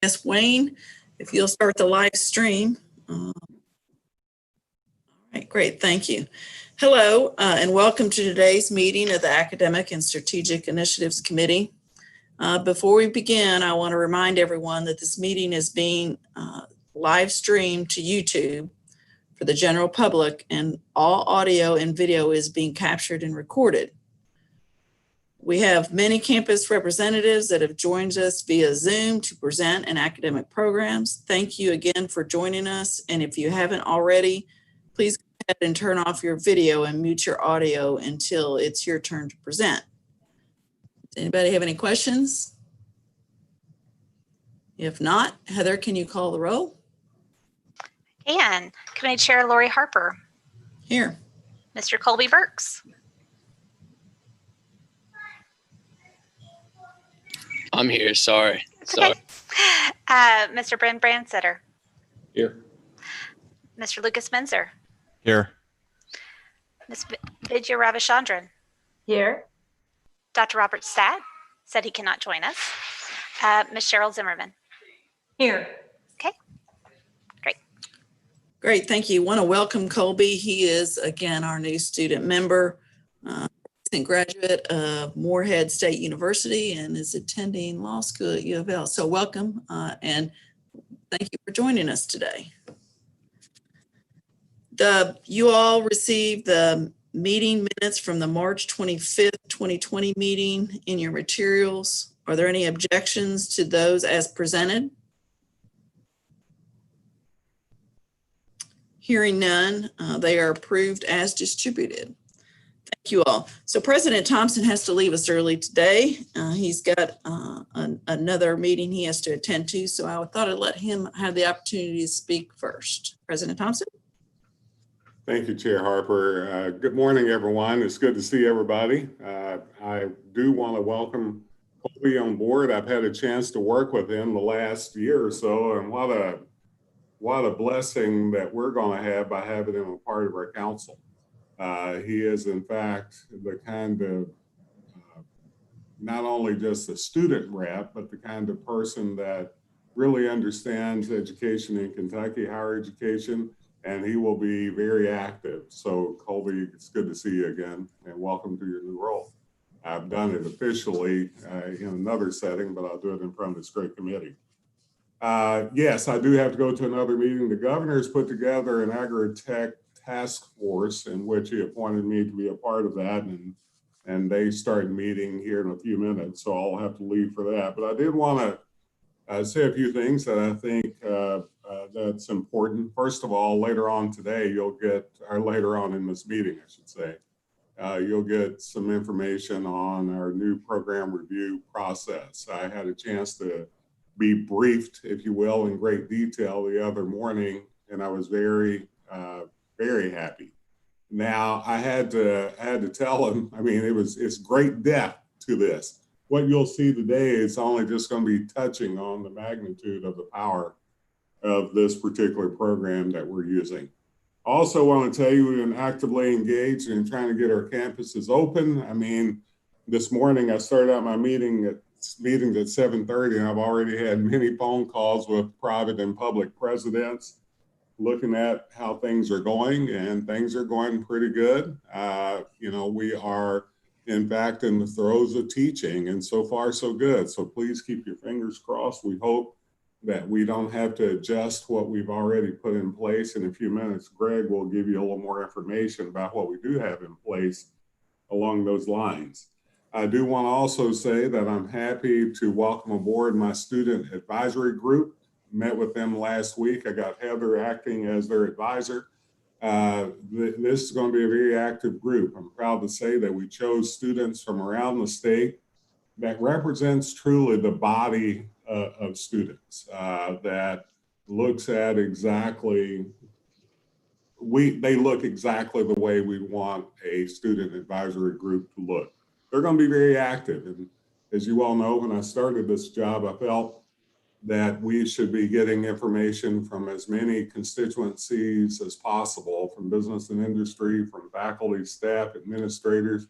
Yes, Wayne, if you'll start the live stream. All right, great, thank you. Hello, and welcome to today's meeting of the Academic and Strategic Initiatives Committee. Before we begin, I want to remind everyone that this meeting is being live streamed to YouTube for the general public, and all audio and video is being captured and recorded. We have many campus representatives that have joined us via Zoom to present in academic programs. Thank you again for joining us. And if you haven't already, please go ahead and turn off your video and mute your audio until it's your turn to present. Does anybody have any questions? If not, Heather, can you call the roll? And Committee Chair Lori Harper. Here. Mr. Colby Burks. I'm here, sorry. Okay. Mr. Brent Brandsetter. Here. Mr. Lucas Menzer. Here. Ms. Vidya Ravichandran. Here. Dr. Robert Statt said he cannot join us. Ms. Cheryl Zimmerman. Here. Okay, great. Great, thank you. Want to welcome Colby. He is, again, our new student member. Recent graduate of Morehead State University and is attending law school at U of L. So welcome and thank you for joining us today. You all received the meeting minutes from the March 25th, 2020 meeting in your materials. Are there any objections to those as presented? Hearing none, they are approved as distributed. Thank you all. So President Thompson has to leave us early today. He's got another meeting he has to attend to, so I thought I'd let him have the opportunity to speak first. President Thompson. Thank you, Chair Harper. Good morning, everyone. It's good to see everybody. I do want to welcome Colby on board. I've had a chance to work with him the last year or so, and what a blessing that we're going to have by having him a part of our council. He is, in fact, the kind of not only just a student rep, but the kind of person that really understands education in Kentucky, higher education, and he will be very active. So Colby, it's good to see you again and welcome to your new role. I've done it officially in another setting, but I'll do it in front of this great committee. Yes, I do have to go to another meeting. The governor has put together an agri-tech task force in which he appointed me to be a part of that, and they start meeting here in a few minutes, so I'll have to leave for that. But I did want to say a few things that I think that's important. First of all, later on today, you'll get, or later on in this meeting, I should say, you'll get some information on our new program review process. I had a chance to be briefed, if you will, in great detail the other morning, and I was very happy. Now, I had to tell him, I mean, it's great depth to this. What you'll see today is only just going to be touching on the magnitude of the power of this particular program that we're using. Also want to tell you, we've been actively engaged in trying to get our campuses open. I mean, this morning I started out my meetings at 7:30, and I've already had many phone calls with private and public presidents looking at how things are going, and things are going pretty good. We are, in fact, in the throes of teaching, and so far so good. So please keep your fingers crossed. We hope that we don't have to adjust what we've already put in place. In a few minutes, Greg will give you a little more information about what we do have in place along those lines. I do want to also say that I'm happy to welcome aboard my student advisory group. Met with them last week. I got Heather acting as their advisor. This is going to be a very active group. I'm proud to say that we chose students from around the state that represents truly the body of students that looks at exactly, they look exactly the way we want a student advisory group to look. They're going to be very active. And as you all know, when I started this job, I felt that we should be getting information from as many constituencies as possible, from business and industry, from faculty, staff, administrators,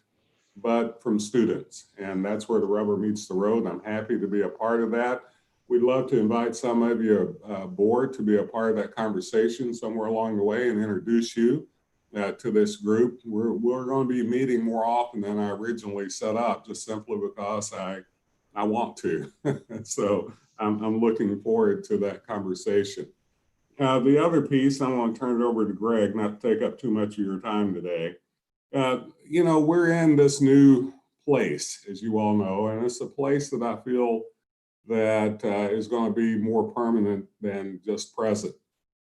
but from students. And that's where the rubber meets the road. I'm happy to be a part of that. We'd love to invite some of you aboard to be a part of that conversation somewhere along the way and introduce you to this group. We're going to be meeting more often than I originally set up, just simply because I want to. So I'm looking forward to that conversation. The other piece, I want to turn it over to Greg, not to take up too much of your time today. We're in this new place, as you all know, and it's a place that I feel that is going to be more permanent than just present.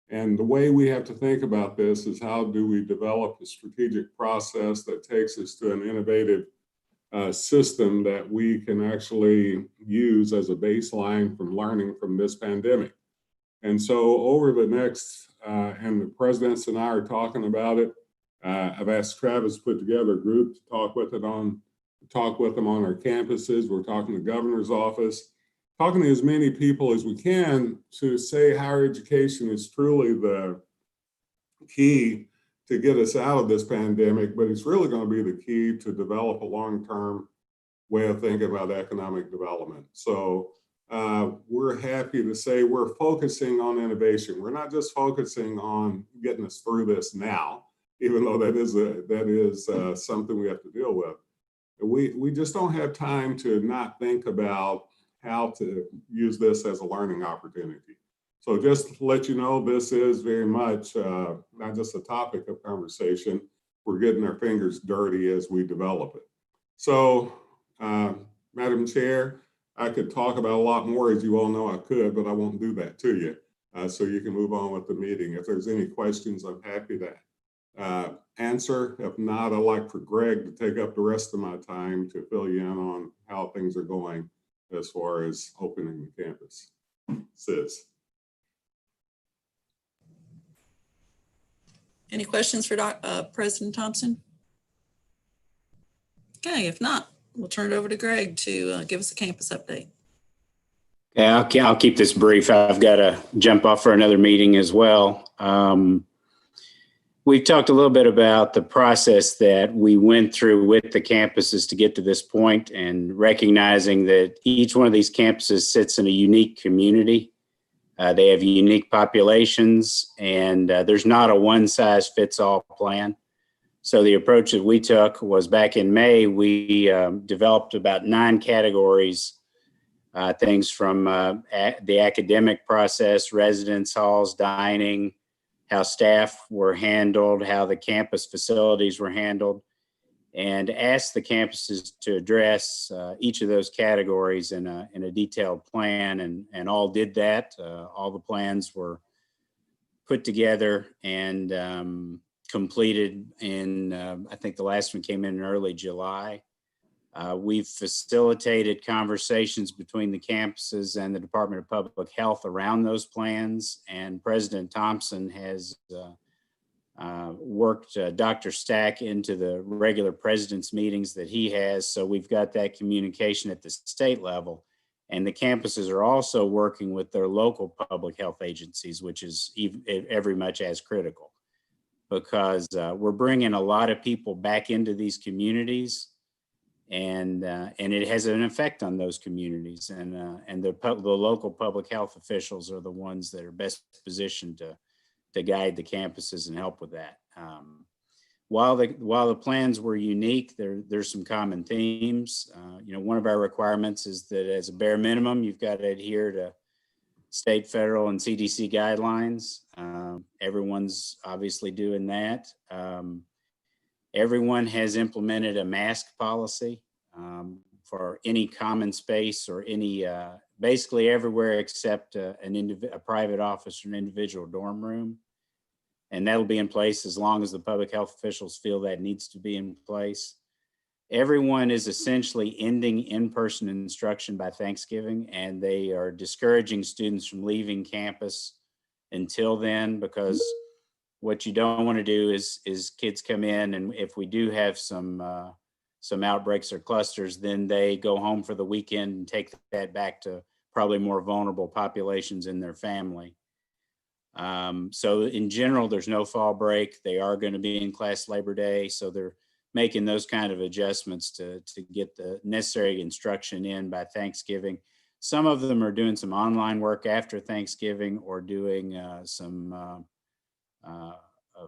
And the way we have to think about this is, how do we develop a strategic process that takes us to an innovative system that we can actually use as a baseline from learning from this pandemic. And so over the next, and the presidents and I are talking about it, I've asked Travis to put together a group to talk with them on our campuses. We're talking to the governor's office, talking to as many people as we can to say higher education is truly the key to get us out of this pandemic, but it's really going to be the key to develop a long-term way of thinking about economic development. So we're happy to say we're focusing on innovation. We're not just focusing on getting us through this now, even though that is something we have to deal with. We just don't have time to not think about how to use this as a learning opportunity. So just to let you know, this is very much not just a topic of conversation. We're getting our fingers dirty as we develop it. So, Madam Chair, I could talk about a lot more, as you all know I could, but I won't do that to you. So you can move on with the meeting. If there's any questions, I'm happy to answer. If not, I'd like for Greg to take up the rest of my time to fill you in on how things are going as far as opening the campus. Sis. Any questions for President Thompson? Okay, if not, we'll turn it over to Greg to give us a campus update. Yeah, I'll keep this brief. I've got to jump off for another meeting as well. We've talked a little bit about the process that we went through with the campuses to get to this point, and recognizing that each one of these campuses sits in a unique community. They have unique populations, and there's not a one-size-fits-all plan. So the approach that we took was, back in May, we developed about 9 categories, things from the academic process, residence halls, dining, how staff were handled, how the campus facilities were handled, and asked the campuses to address each of those categories in a detailed plan, and all did that. All the plans were put together and completed in, I think the last one came in early July. We've facilitated conversations between the campuses and the Department of Public Health around those plans, and President Thompson has worked Dr. Stack into the regular president's meetings that he has. So we've got that communication at the state level, and the campuses are also working with their local public health agencies, which is every much as critical, because we're bringing a lot of people back into these communities, and it has an effect on those communities, and the local public health officials are the ones that are best positioned to guide the campuses and help with that. While the plans were unique, there's some common themes. One of our requirements is that, as a bare minimum, you've got to adhere to state, federal, and CDC guidelines. Everyone's obviously doing that. Everyone has implemented a mask policy for any common space or any, basically everywhere except a private office or an individual dorm room. And that'll be in place as long as the public health officials feel that needs to be in place. Everyone is essentially ending in-person instruction by Thanksgiving, and they are discouraging students from leaving campus until then, because what you don't want to do is kids come in, and if we do have some outbreaks or clusters, then they go home for the weekend and take that back to probably more vulnerable populations in their family. So in general, there's no fall break. They are going to be in class Labor Day, so they're making those kind of adjustments to get the necessary instruction in by Thanksgiving. Some of them are doing some online work after Thanksgiving or doing some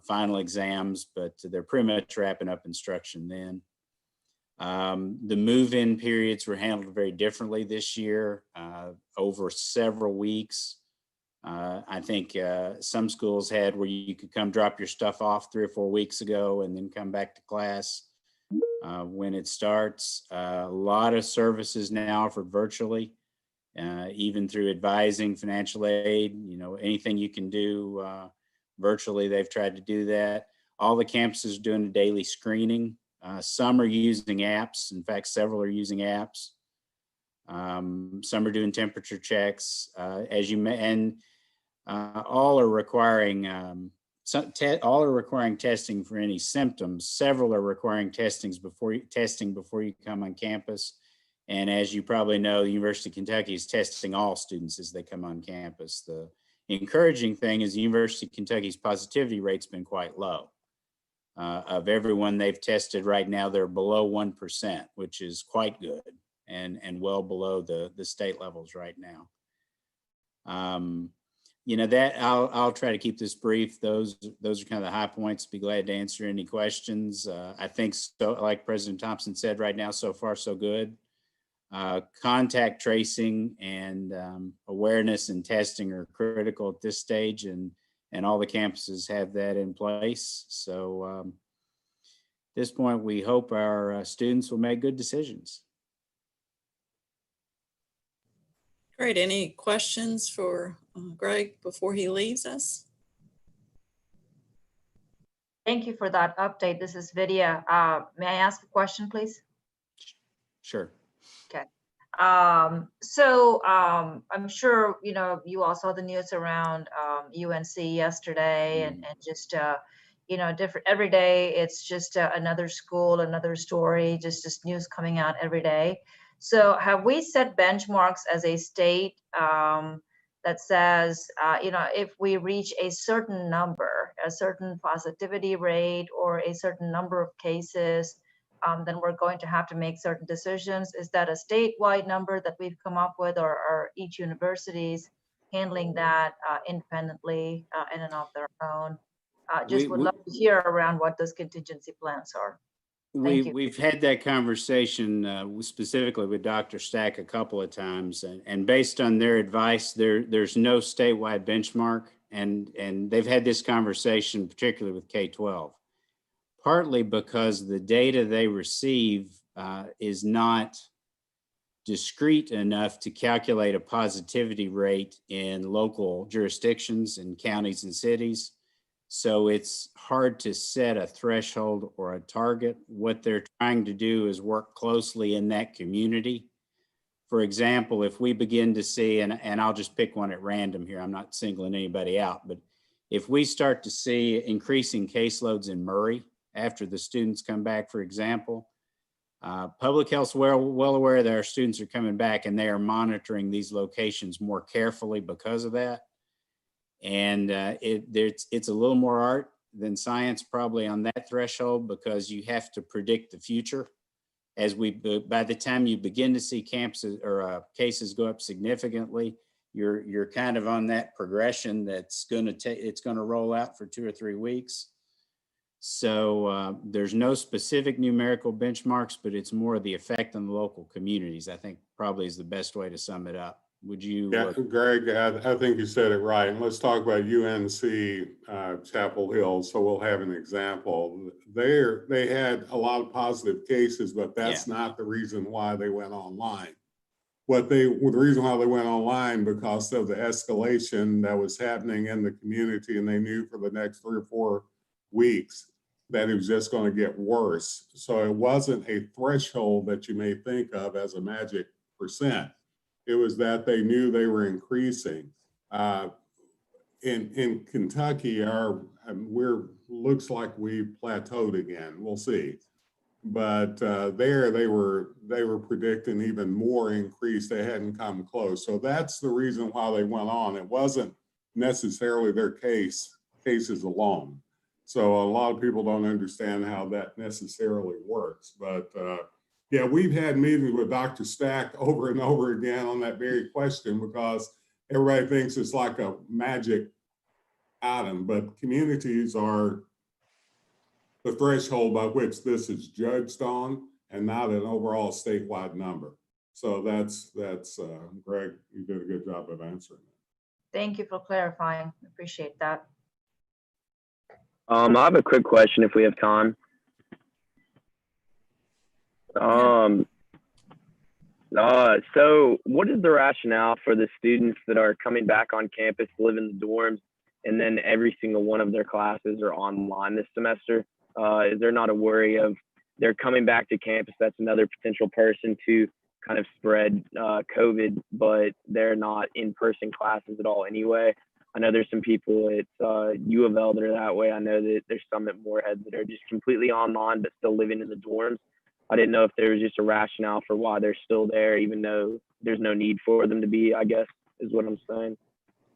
final exams, but they're pretty much wrapping up instruction then. The move-in periods were handled very differently this year, over several weeks. I think some schools had where you could come drop your stuff off 3 or 4 weeks ago and then come back to class when it starts. A lot of services now offered virtually, even through advising, financial aid, anything you can do virtually, they've tried to do that. All the campuses are doing a daily screening. Some are using apps. In fact, several are using apps. Some are doing temperature checks, as you may, and all are requiring testing for any symptoms. Several are requiring testing before you come on campus. And as you probably know, the University of Kentucky is testing all students as they come on campus. The encouraging thing is the University of Kentucky's positivity rate's been quite low. Of everyone they've tested right now, they're below 1%, which is quite good and well below the state levels right now. That I'll try to keep this brief. Those are kind of the high points. Be glad to answer any questions. I think, so, like President Thompson said, right now, so far, so good. Contact tracing and awareness and testing are critical at this stage, and all the campuses have that in place. So at this point, we hope our students will make good decisions. Great. Any questions for Greg before he leaves us? Thank you for that update. This is Vidya. May I ask a question, please? Sure. Okay. I'm sure, you all saw the news around UNC yesterday and just, different every day. It's just another school, another story, just news coming out every day. So have we set benchmarks as a state that says, if we reach a certain number, a certain positivity rate or a certain number of cases, then we're going to have to make certain decisions? Is that a statewide number that we've come up with, or are each universities handling that independently in and of their own? Would love to hear around what those contingency plans are. We've had that conversation specifically with Dr. Stack a couple of times, and based on their advice, there's no statewide benchmark, and they've had this conversation particularly with K-12, partly because the data they receive is not discrete enough to calculate a positivity rate in local jurisdictions and counties and cities. So it's hard to set a threshold or a target. What they're trying to do is work closely in that community. For example, if we begin to see, and I'll just pick one at random here, I'm not singling anybody out, but if we start to see increasing caseloads in Murray after the students come back, for example, public health's well aware that our students are coming back, and they are monitoring these locations more carefully because of that. And it's a little more art than science probably on that threshold, because you have to predict the future. By the time you begin to see campuses or cases go up significantly, you're kind of on that progression that's it's going to roll out for 2 or 3 weeks. So there's no specific numerical benchmarks, but it's more of the effect on the local communities, I think probably is the best way to sum it up. Would you? Yeah, Greg, I think you said it right. And let's talk about UNC Chapel Hill. So we'll have an example. They had a lot of positive cases, but that's not the reason why they went online. The reason why they went online, because of the escalation that was happening in the community, and they knew for the next 3 or 4 weeks that it was just going to get worse. So it wasn't a threshold that you may think of as a magic percent. It was that they knew they were increasing. In Kentucky, looks like we plateaued again. We'll see. But there they were predicting even more increase. They hadn't come close. So that's the reason why they went on. It wasn't necessarily their cases alone. So a lot of people don't understand how that necessarily works. But Yeah, we've had meetings with Dr. Stack over and over again on that very question because everybody thinks it's like a magic item, but communities are the threshold by which this is judged on and not an overall statewide number. So that's Greg, you did a good job of answering that. Thank you for clarifying. Appreciate that. I have a quick question if we have time. So what is the rationale for the students that are coming back on campus to live in the dorms and then every single one of their classes are online this semester? Is there not a worry of they're coming back to campus, that's another potential person to kind of spread COVID, but they're not in-person classes at all anyway? I know there's some people at U of L that are that way. I know that there's some at Moorhead that are just completely online but still living in the dorms. I didn't know if there was just a rationale for why they're still there, even though there's no need for them to be, I guess, is what I'm saying.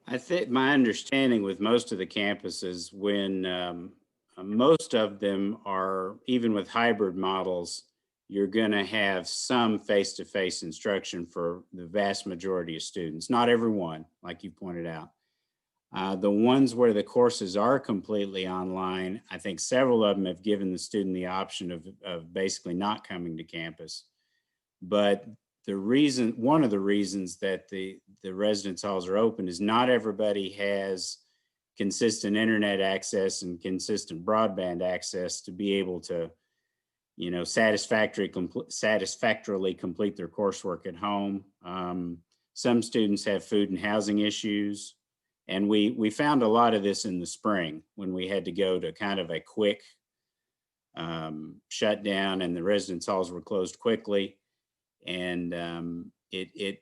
I think my understanding with most of the campuses, when most of them are, even with hybrid models, you're going to have some face-to-face instruction for the vast majority of students. Not everyone, like you pointed out. The ones where the courses are completely online, I think several of them have given the student the option of basically not coming to campus. But one of the reasons that the residence halls are open is not everybody has consistent internet access and consistent broadband access to be able to, satisfactorily complete their coursework at home. Some students have food and housing issues. And we found a lot of this in the spring when we had to go to kind of a quick shutdown and the residence halls were closed quickly. And it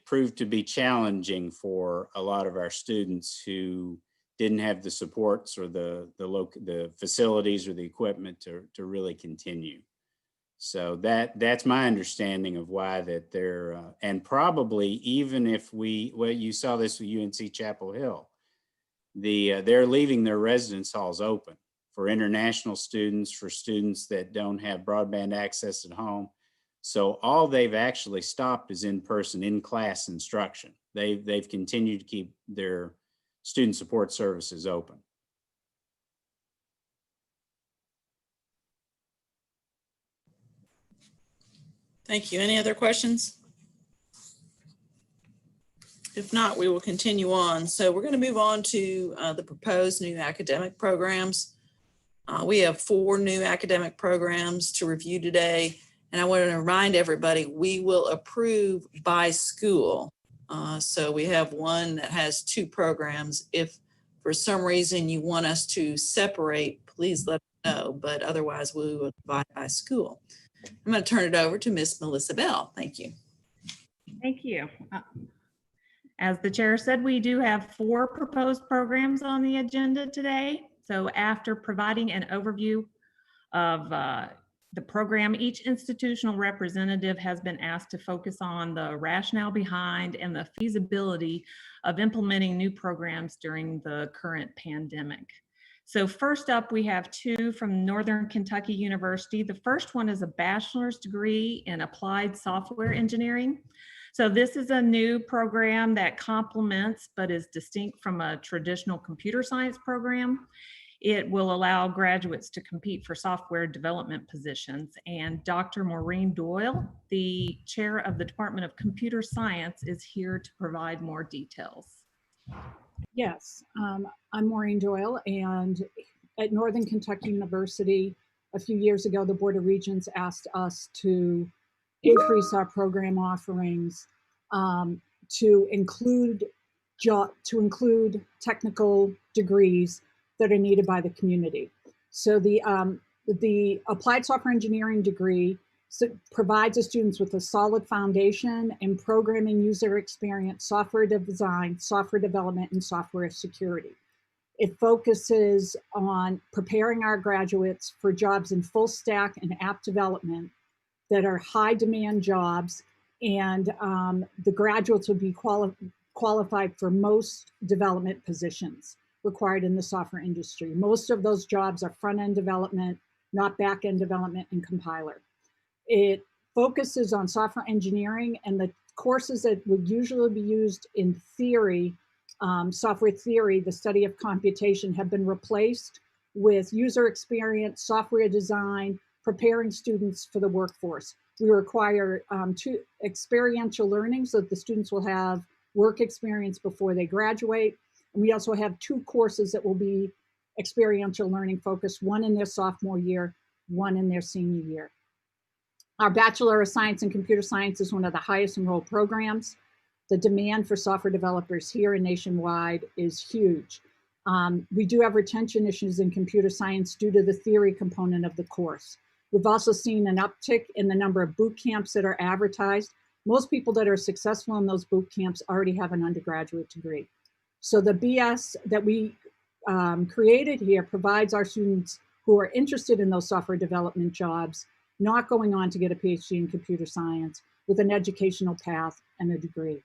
proved to be challenging for a lot of our students who didn't have the supports or the facilities or the equipment to really continue. So that's my understanding of why that they're, and probably even if you saw this with UNC Chapel Hill, they're leaving their residence halls open for international students, for students that don't have broadband access at home. So all they've actually stopped is in-person, in-class instruction. They've continued to keep their student support services open. Thank you. Any other questions? If not, we will continue on. So we're going to move on to the proposed new academic programs. We have 4 new academic programs to review today. And I want to remind everybody, we will approve by school. So we have one that has 2 programs. If for some reason you want us to separate, please let us know, but otherwise we will divide by school. I'm going to turn it over to Miss Melissa Bell. Thank you. Thank you. As the chair said, we do have 4 proposed programs on the agenda today. So after providing an overview of the program, each institutional representative has been asked to focus on the rationale behind and the feasibility of implementing new programs during the current pandemic. So first up, we have 2 from Northern Kentucky University. The first one is a bachelor's degree in applied software engineering. So this is a new program that complements but is distinct from a traditional computer science program. It will allow graduates to compete for software development positions. And Dr. Maureen Doyle, the chair of the Department of Computer Science, is here to provide more details. Yes, I'm Maureen Doyle, and at Northern Kentucky University, a few years ago, the Board of Regents asked us to increase our program offerings to include technical degrees that are needed by the community. So the applied software engineering degree provides the students with a solid foundation in programming, user experience, software design, software development, and software security. It focuses on preparing our graduates for jobs in full stack and app development that are high demand jobs, and the graduates will be qualified for most development positions required in the software industry. Most of those jobs are front-end development, not back-end development and compiler. It focuses on software engineering, and the courses that would usually be used in theory, software theory, the study of computation, have been replaced with user experience, software design, preparing students for the workforce. We require 2 experiential learning so that the students will have work experience before they graduate. And we also have 2 courses that will be experiential learning focused, one in their sophomore year, one in their senior year. Our Bachelor of Science in Computer Science is one of the highest enrolled programs. The demand for software developers here and nationwide is huge. We do have retention issues in computer science due to the theory component of the course. We've also seen an uptick in the number of boot camps that are advertised. Most people that are successful in those boot camps already have an undergraduate degree. So the BS that we created here provides our students who are interested in those software development jobs, not going on to get a PhD in computer science, with an educational path and a degree.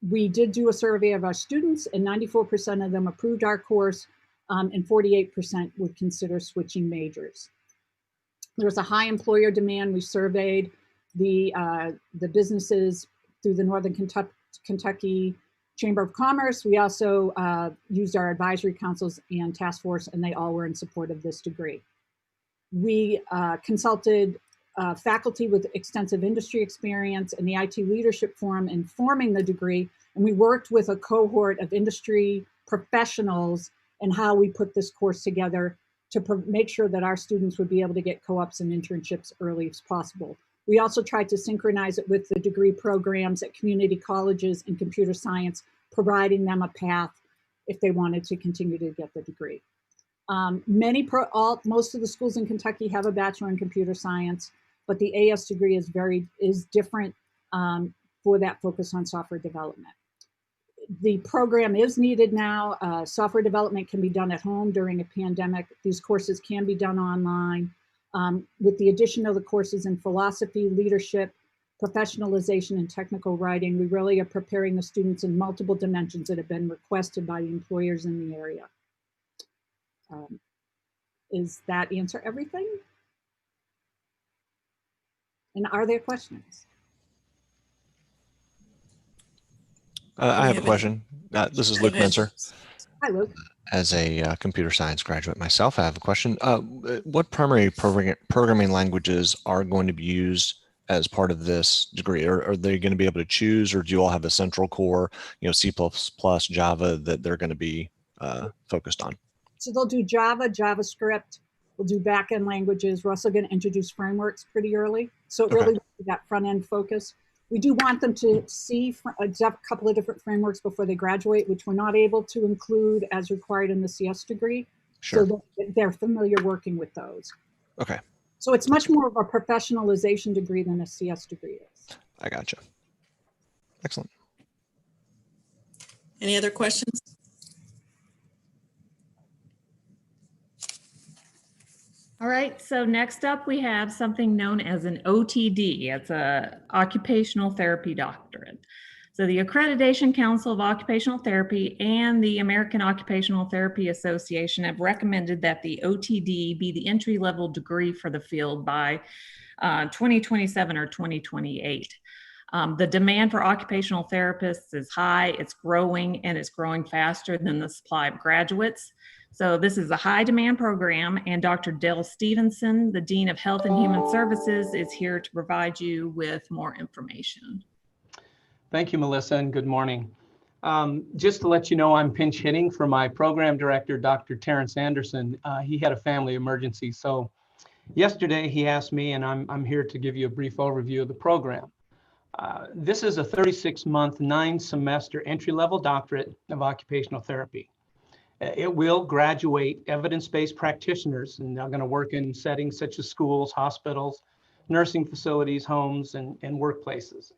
We did do a survey of our students, and 94% of them approved our course, and 48% would consider switching majors. There's a high employer demand. We surveyed the businesses through the Northern Kentucky Chamber of Commerce. We also used our advisory councils and task force, and they all were in support of this degree. We consulted faculty with extensive industry experience and the IT Leadership Forum in forming the degree, and we worked with a cohort of industry professionals and how we put this course together to make sure that our students would be able to get co-ops and internships early as possible. We also tried to synchronize it with the degree programs at community colleges in computer science, providing them a path if they wanted to continue to get the degree. Most of the schools in Kentucky have a bachelor in computer science, but the AS degree is different for that focus on software development. The program is needed now. Software development can be done at home during a pandemic. These courses can be done online. With the addition of the courses in philosophy, leadership, professionalization, and technical writing, we really are preparing the students in multiple dimensions that have been requested by the employers in the area. Is that answer everything? And are there questions? I have a question. This is Luke Menser. Hi, Luke. As a computer science graduate myself, I have a question. What primary programming languages are going to be used as part of this degree? Are they going to be able to choose, or do you all have a central core, C++, Java that they're going to be focused on? So they'll do Java, JavaScript. We'll do back-end languages. We're also going to introduce frameworks pretty early. So it really that front-end focus. We do want them to see a couple of different frameworks before they graduate, which we're not able to include as required in the CS degree. Sure. So they're familiar working with those. Okay. So it's much more of a professionalization degree than a CS degree is. I gotcha. Excellent. Any other questions? All right, so next up we have something known as an OTD. It's a Occupational Therapy Doctorate. So the Accreditation Council of Occupational Therapy and the American Occupational Therapy Association have recommended that the OTD be the entry-level degree for the field by 2027 or 2028. The demand for occupational therapists is high, it's growing, and it's growing faster than the supply of graduates. So this is a high demand program, and Dr. Dale Stevenson, the Dean of Health and Human Services, is here to provide you with more information. Thank you, Melissa, and good morning. Just to let you know, I'm pinch hitting for my program director, Dr. Terrence Anderson. He had a family emergency. So yesterday he asked me, and I'm here to give you a brief overview of the program. This is a 36-month, 9-semester entry-level doctorate of occupational therapy. It will graduate evidence-based practitioners, and they're going to work in settings such as schools, hospitals, nursing facilities, homes, and workplaces.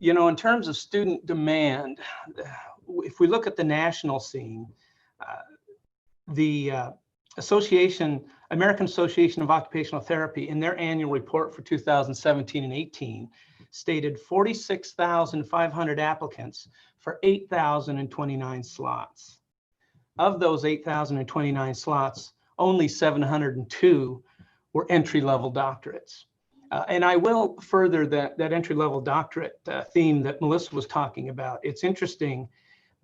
In terms of student demand, if we look at the national scene, the American Association of Occupational Therapy, in their annual report for 2017 and 18, stated 46,500 applicants for 8,029 slots. Of those 8,029 slots, only 702 were entry-level doctorates. And I will further that entry-level doctorate theme that Melissa was talking about. It's interesting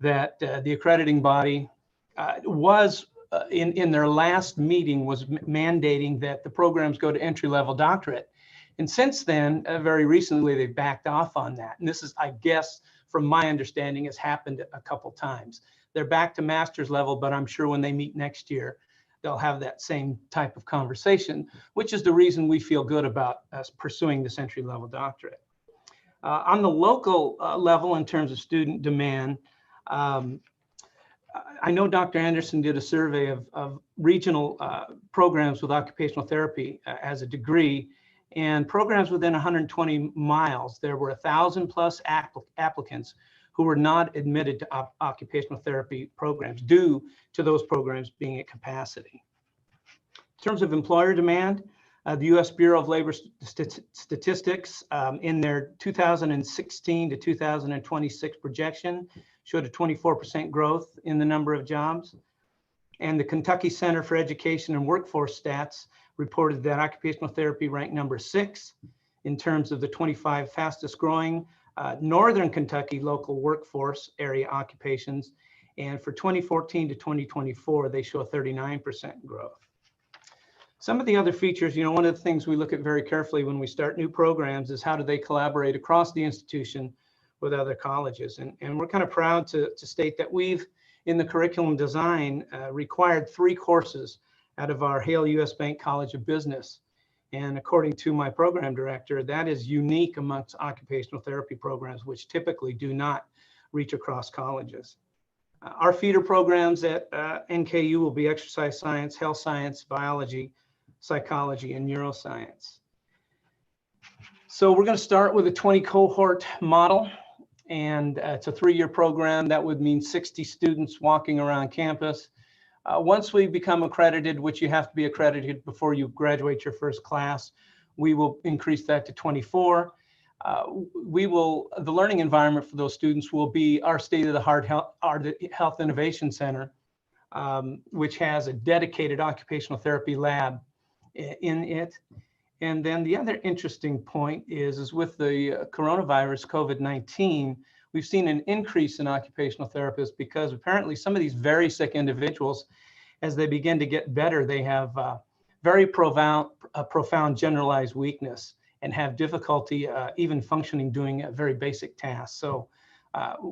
that the accrediting body was in their last meeting was mandating that the programs go to entry-level doctorate. And since then, very recently, they've backed off on that. And this is, I guess, from my understanding, has happened a couple times. They're back to master's level, but I'm sure when they meet next year, they'll have that same type of conversation, which is the reason we feel good about us pursuing this entry-level doctorate. On the local level, in terms of student demand, I know Dr. Anderson did a survey of regional programs with occupational therapy as a degree, and programs within 120 miles. There were 1,000 plus applicants who were not admitted to occupational therapy programs due to those programs being at capacity. In terms of employer demand, the U.S. Bureau of Labor Statistics in their 2016 to 2026 projection showed a 24% growth in the number of jobs. And the Kentucky Center for Education and Workforce Stats reported that occupational therapy ranked number 6 in terms of the 25 fastest growing Northern Kentucky local workforce area occupations. And for 2014 to 2024, they show a 39% growth. Some of the other features, you know, one of the things we look at very carefully when we start new programs is how do they collaborate across the institution with other colleges. And we're kind of proud to state that we've, in the curriculum design, required 3 courses out of our Hale U.S. Bank College of Business. And according to my program director, that is unique amongst occupational therapy programs, which typically do not reach across colleges. Our feeder programs at NKU will be exercise science, health science, biology, psychology, and neuroscience. So we're going to start with a 20 cohort model, and it's a 3-year program. That would mean 60 students walking around campus. Once we become accredited, which you have to be accredited before you graduate your first class, we will increase that to 24. The learning environment for those students will be our state-of-the-art health innovation center, which has a dedicated occupational therapy lab in it. And then the other interesting point is with the coronavirus, COVID-19, we've seen an increase in occupational therapists because apparently some of these very sick individuals, as they begin to get better, they have very profound generalized weakness and have difficulty even functioning doing very basic tasks. So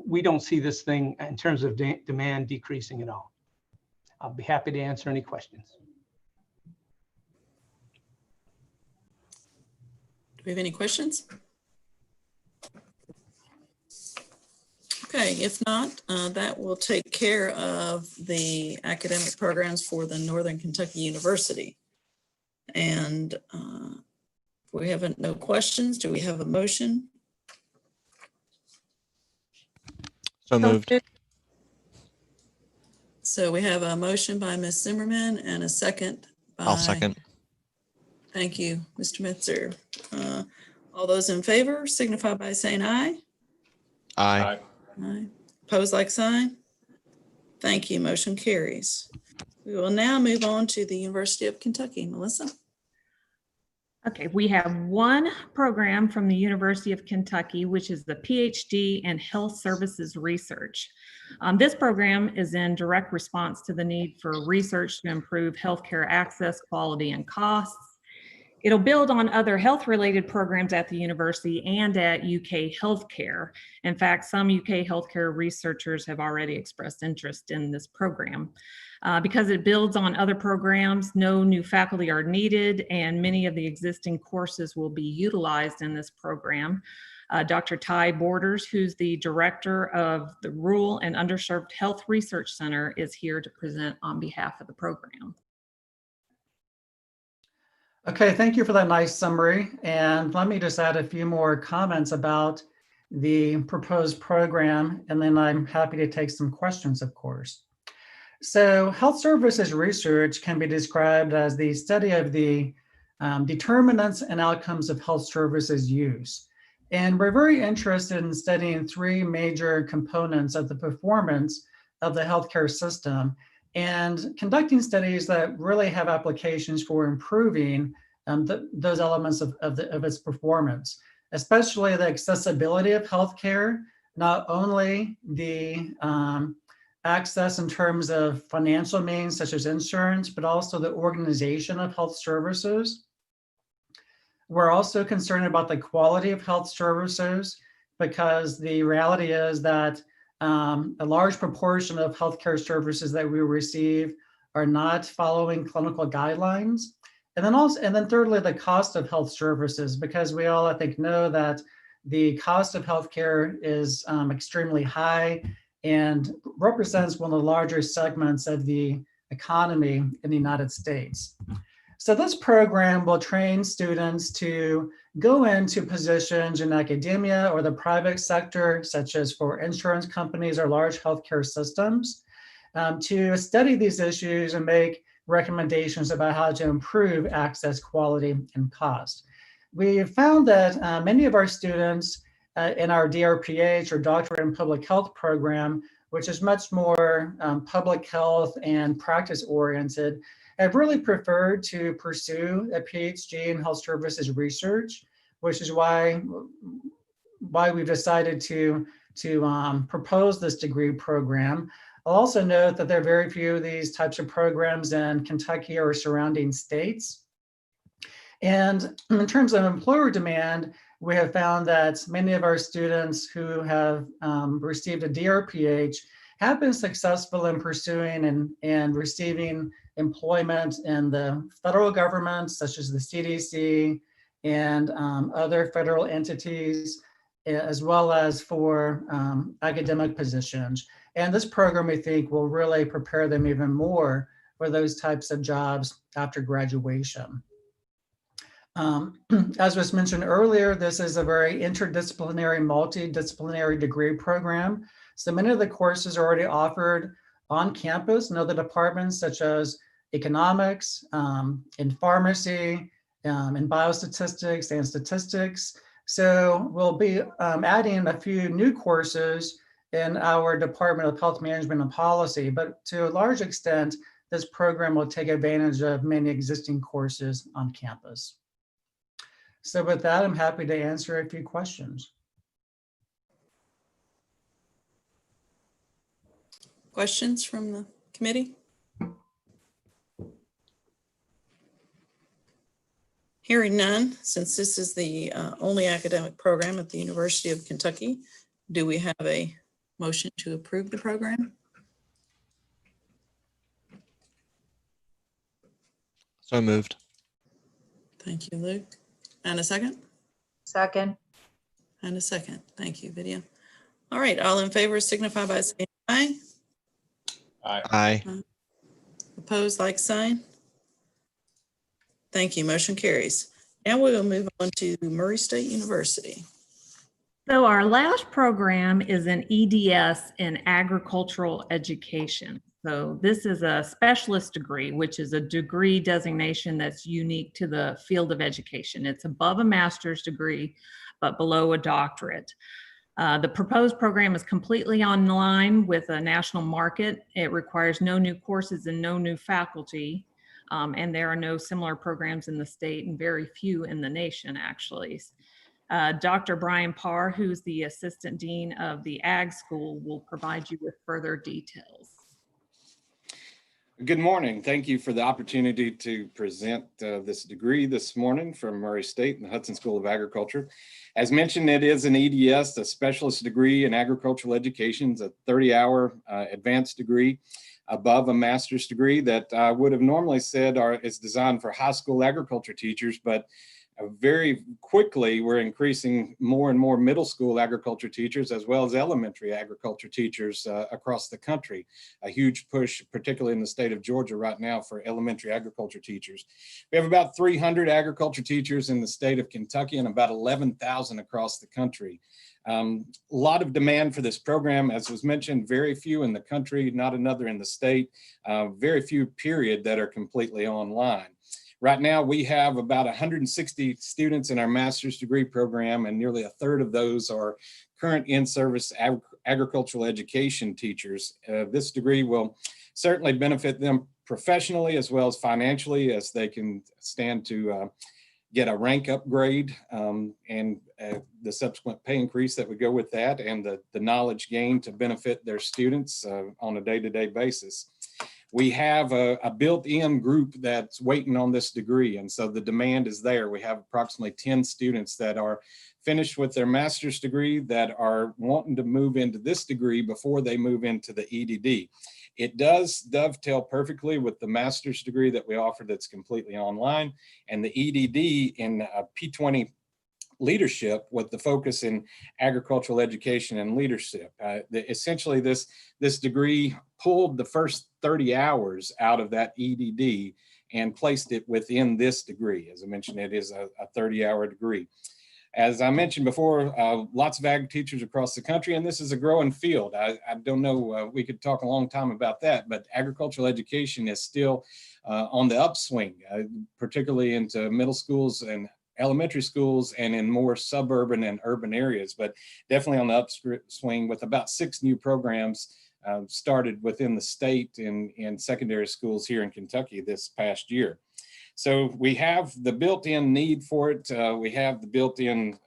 we don't see this thing in terms of demand decreasing at all. I'll be happy to answer any questions. Do we have any questions? Okay, if not, that will take care of the academic programs for the Northern Kentucky University. And we have no questions. Do we have a motion? So moved. So we have a motion by Ms. Zimmerman and a second by. I'll second. Thank you, Mr. Metzer. All those in favor signify by saying aye. Aye. Aye. Pose like sign. Thank you. Motion carries. We will now move on to the University of Kentucky. Melissa. Okay, we have one program from the University of Kentucky, which is the PhD in Health Services Research. This program is in direct response to the need for research to improve healthcare access, quality, and costs. It'll build on other health-related programs at the university and at UK Healthcare. In fact, some UK Healthcare researchers have already expressed interest in this program. Because it builds on other programs, no new faculty are needed, and many of the existing courses will be utilized in this program. Dr. Ty Borders, who's the director of the Rural and Underserved Health Research Center, is here to present on behalf of the program. Okay, thank you for that nice summary. And let me just add a few more comments about the proposed program, and then I'm happy to take some questions, of course. So health services research can be described as the study of the determinants and outcomes of health services use. And we're very interested in studying 3 major components of the performance of the healthcare system and conducting studies that really have applications for improving those elements of its performance, especially the accessibility of healthcare, not only the access in terms of financial means such as insurance, but also the organization of health services. We're also concerned about the quality of health services, because the reality is that a large proportion of healthcare services that we receive are not following clinical guidelines. And then thirdly, the cost of health services, because we all, I think, know that the cost of healthcare is extremely high and represents one of the larger segments of the economy in the United States. So this program will train students to go into positions in academia or the private sector, such as for insurance companies or large healthcare systems, to study these issues and make recommendations about how to improve access, quality, and cost. We have found that many of our students in our DRPH, or Doctorate in Public Health program, which is much more public health and practice oriented, have really preferred to pursue a PhD in health services research, which is why we've decided to propose this degree program. I'll also note that there are very few of these types of programs in Kentucky or surrounding states. And in terms of employer demand, we have found that many of our students who have received a DRPH have been successful in pursuing and receiving employment in the federal government, such as the CDC and other federal entities, as well as for academic positions. And this program, we think, will really prepare them even more for those types of jobs after graduation. As was mentioned earlier, this is a very interdisciplinary, multidisciplinary degree program. So many of the courses are already offered on campus in other departments, such as economics, in pharmacy, in biostatistics and statistics. So we'll be adding a few new courses in our Department of Health Management and Policy, but to a large extent, this program will take advantage of many existing courses on campus. So with that, I'm happy to answer a few questions. Questions from the committee? Hearing none, since this is the only academic program at the University of Kentucky, do we have a motion to approve the program? So moved. Thank you, Luke. And a second? Second. And a second. Thank you, Vidya. All right, all in favor signify by saying aye. Aye. Opposed, like sign. Thank you. Motion carries. Now we will move on to Murray State University. So our last program is an EDS in agricultural education. So this is a specialist degree, which is a degree designation that's unique to the field of education. It's above a master's degree, but below a doctorate. The proposed program is completely online with a national market. It requires no new courses and no new faculty. And there are no similar programs in the state and very few in the nation, actually. Dr. Brian Parr, who's the Assistant Dean of the Ag School, will provide you with further details. Good morning. Thank you for the opportunity to present this degree this morning from Murray State and the Hudson School of Agriculture. As mentioned, it is an EDS, a specialist degree in agricultural education. It's a 30-hour advanced degree above a master's degree that I would have normally said is designed for high school agriculture teachers, but very quickly we're increasing more and more middle school agriculture teachers as well as elementary agriculture teachers across the country. A huge push, particularly in the state of Georgia right now, for elementary agriculture teachers. We have about 300 agriculture teachers in the state of Kentucky and about 11,000 across the country. A lot of demand for this program, as was mentioned, very few in the country, not another in the state, very few period that are completely online. Right now, we have about 160 students in our master's degree program, and nearly a third of those are current in-service agricultural education teachers. This degree will certainly benefit them professionally as well as financially, as they can stand to get a rank upgrade and the subsequent pay increase that would go with that, and the knowledge gain to benefit their students on a day-to-day basis. We have a built-in group that's waiting on this degree, and so the demand is there. We have approximately 10 students that are finished with their master's degree that are wanting to move into this degree before they move into the EDD. It does dovetail perfectly with the master's degree that we offer that's completely online, and the EDD in P20 leadership with the focus in agricultural education and leadership. Essentially, this degree pulled the first 30 hours out of that EDD and placed it within this degree. As I mentioned, it is a 30-hour degree. As I mentioned before, lots of ag teachers across the country, and this is a growing field. I don't know, we could talk a long time about that, but agricultural education is still on the upswing, particularly into middle schools and elementary schools and in more suburban and urban areas, but definitely on the upswing with about 6 new programs started within the state in secondary schools here in Kentucky this past year. So we have the built-in need for it. We have the built-in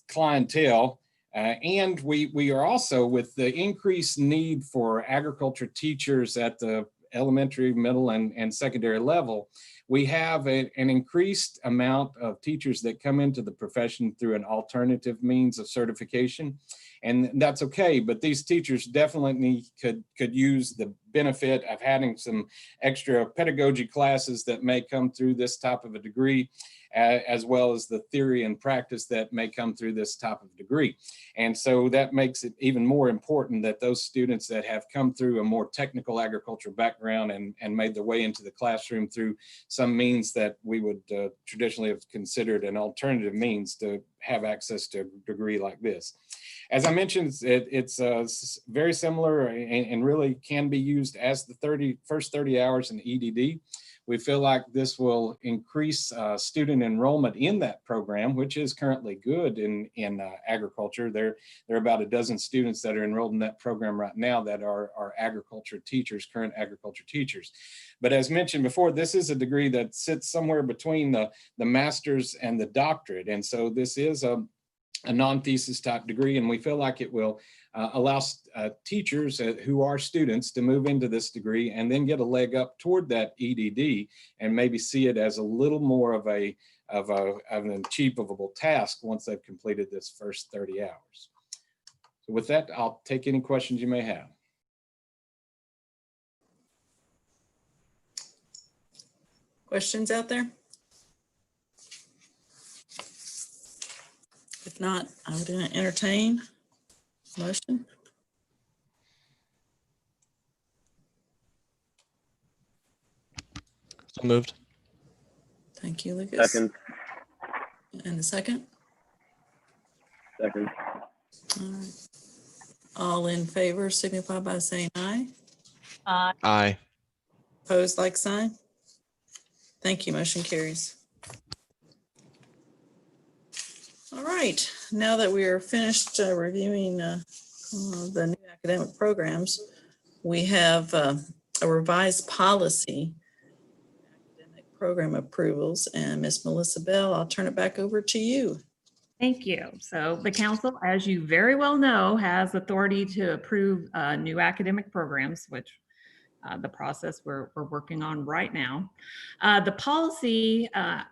clientele. And we are also, with the increased need for agriculture teachers at the elementary, middle, and secondary level, we have an increased amount of teachers that come into the profession through an alternative means of certification. And that's okay, but these teachers definitely could use the benefit of having some extra pedagogy classes that may come through this type of a degree, as well as the theory and practice that may come through this type of degree. And so that makes it even more important that those students that have come through a more technical agricultural background and made their way into the classroom through some means that we would traditionally have considered an alternative means to have access to a degree like this. As I mentioned, it's very similar and really can be used as the first 30 hours in EDD. We feel like this will increase student enrollment in that program, which is currently good in agriculture. There are about a dozen students that are enrolled in that program right now that are agriculture teachers, current agriculture teachers. But as mentioned before, this is a degree that sits somewhere between the master's and the doctorate. And so this is a non-thesis type degree, and we feel like it will allow teachers who are students to move into this degree and then get a leg up toward that EDD and maybe see it as a little more of an achievable task once they've completed this first 30 hours. So with that, I'll take any questions you may have. Questions out there? If not, I would entertain a motion. So moved. Thank you, Lucas. Second. And the second? Second. All right. All in favor signify by saying aye. Aye. Opposed, like sign. Thank you. Motion carries. All right. Now that we are finished reviewing the new academic programs, we have a revised policy, academic program approvals, and Ms. Melissa Bell, I'll turn it back over to you. Thank you. So the council, as you very well know, has authority to approve new academic programs, which the process we're working on right now. The policy,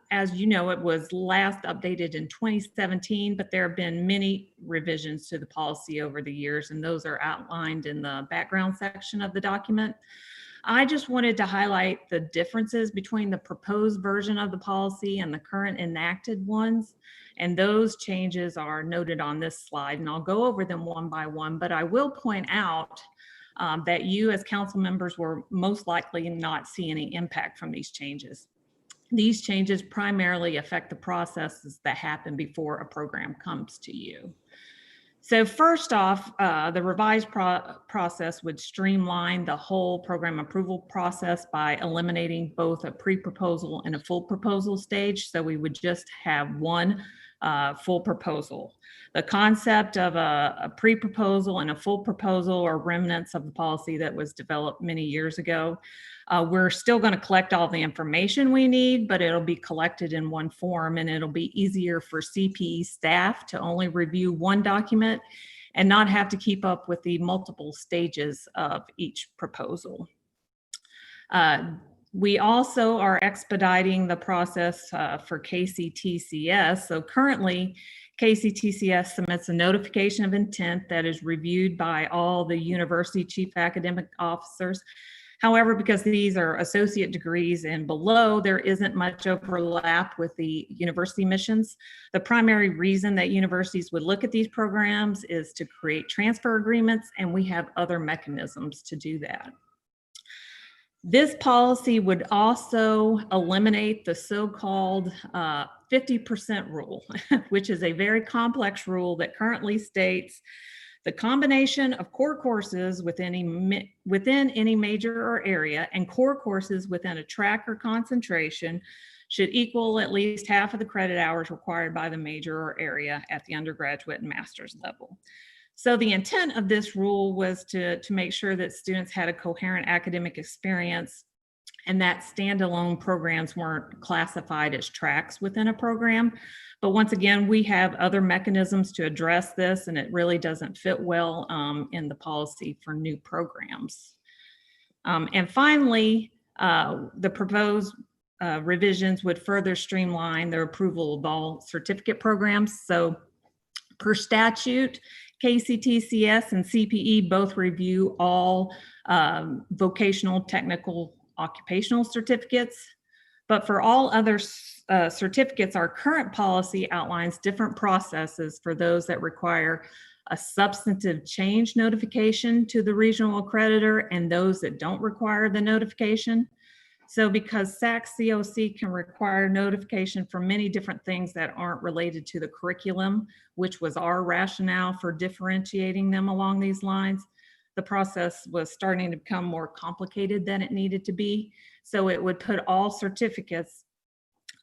as you know, it was last updated in 2017, but there have been many revisions to the policy over the years, and those are outlined in the background section of the document. I just wanted to highlight the differences between the proposed version of the policy and the current enacted ones. And those changes are noted on this slide, and I'll go over them one by one, but I will point out that you as council members will most likely not see any impact from these changes. These changes primarily affect the processes that happen before a program comes to you. So first off, the revised process would streamline the whole program approval process by eliminating both a pre-proposal and a full proposal stage. So we would just have one full proposal. The concept of a pre-proposal and a full proposal are remnants of the policy that was developed many years ago. We're still going to collect all the information we need, but it'll be collected in one form, and it'll be easier for CPE staff to only review one document and not have to keep up with the multiple stages of each proposal. We also are expediting the process for KCTCS. So currently, KCTCS submits a notification of intent that is reviewed by all the university chief academic officers. However, because these are associate degrees and below, there isn't much overlap with the university missions. The primary reason that universities would look at these programs is to create transfer agreements, and we have other mechanisms to do that. This policy would also eliminate the so-called 50% rule, which is a very complex rule that currently states the combination of core courses within any major or area and core courses within a track or concentration should equal at least half of the credit hours required by the major or area at the undergraduate and master's level. So the intent of this rule was to make sure that students had a coherent academic experience and that standalone programs weren't classified as tracks within a program. But once again, we have other mechanisms to address this, and it really doesn't fit well in the policy for new programs. And finally, the proposed revisions would further streamline the approval of all certificate programs. So per statute, KCTCS and CPE both review all vocational, technical, occupational certificates. But for all other certificates, our current policy outlines different processes for those that require a substantive change notification to the regional accreditor and those that don't require the notification. So because SAC-COC can require notification for many different things that aren't related to the curriculum, which was our rationale for differentiating them along these lines, the process was starting to become more complicated than it needed to be. So it would put all certificates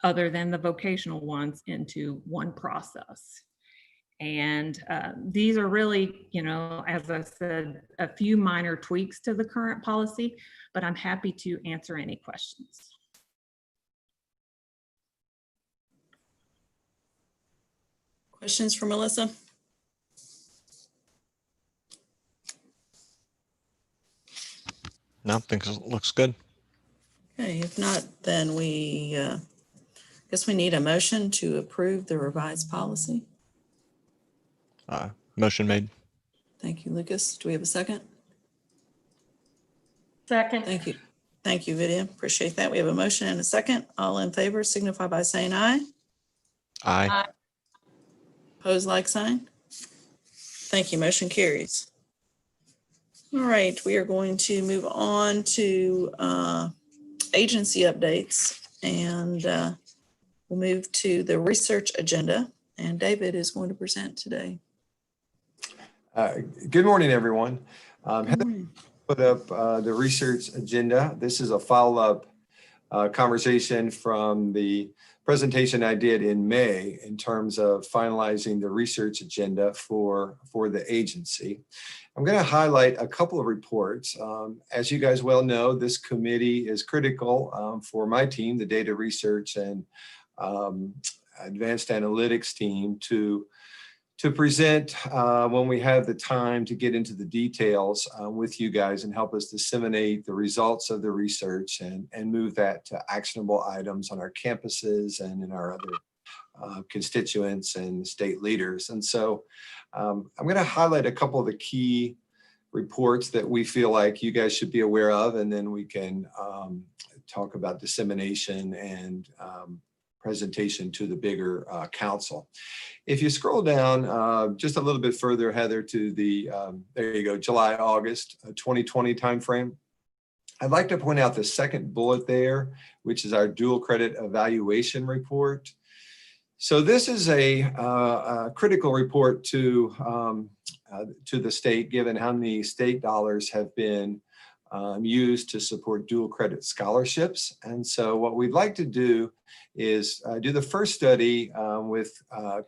other than the vocational ones into one process. And these are really, you know, as I said, a few minor tweaks to the current policy, but I'm happy to answer any questions. Questions for Melissa? No, I think it looks good. Okay, if not, then we guess we need a motion to approve the revised policy. Motion made. Thank you, Lucas. Do we have a second? Second. Thank you. Thank you, Vidya. Appreciate that. We have a motion and a second. All in favor signify by saying aye. Aye. Opposed, like sign. Thank you. Motion carries. All right, we are going to move on to agency updates, and we'll move to the research agenda, and David is going to present today. Good morning, everyone. Heather put up the research agenda. This is a follow-up conversation from the presentation I did in May in terms of finalizing the research agenda for the agency. I'm going to highlight a couple of reports. As you guys well know, this committee is critical for my team, the data research and advanced analytics team, to present when we have the time to get into the details with you guys and help us disseminate the results of the research and move that to actionable items on our campuses and in our other constituents and state leaders. And so I'm going to highlight a couple of the key reports that we feel like you guys should be aware of, and then we can talk about dissemination and presentation to the bigger council. If you scroll down just a little bit further, Heather, to the, there you go, July, August 2020 timeframe, I'd like to point out the second bullet there, which is our dual credit evaluation report. So this is a critical report to the state, given how many state dollars have been used to support dual credit scholarships. And so what we'd like to do is do the first study with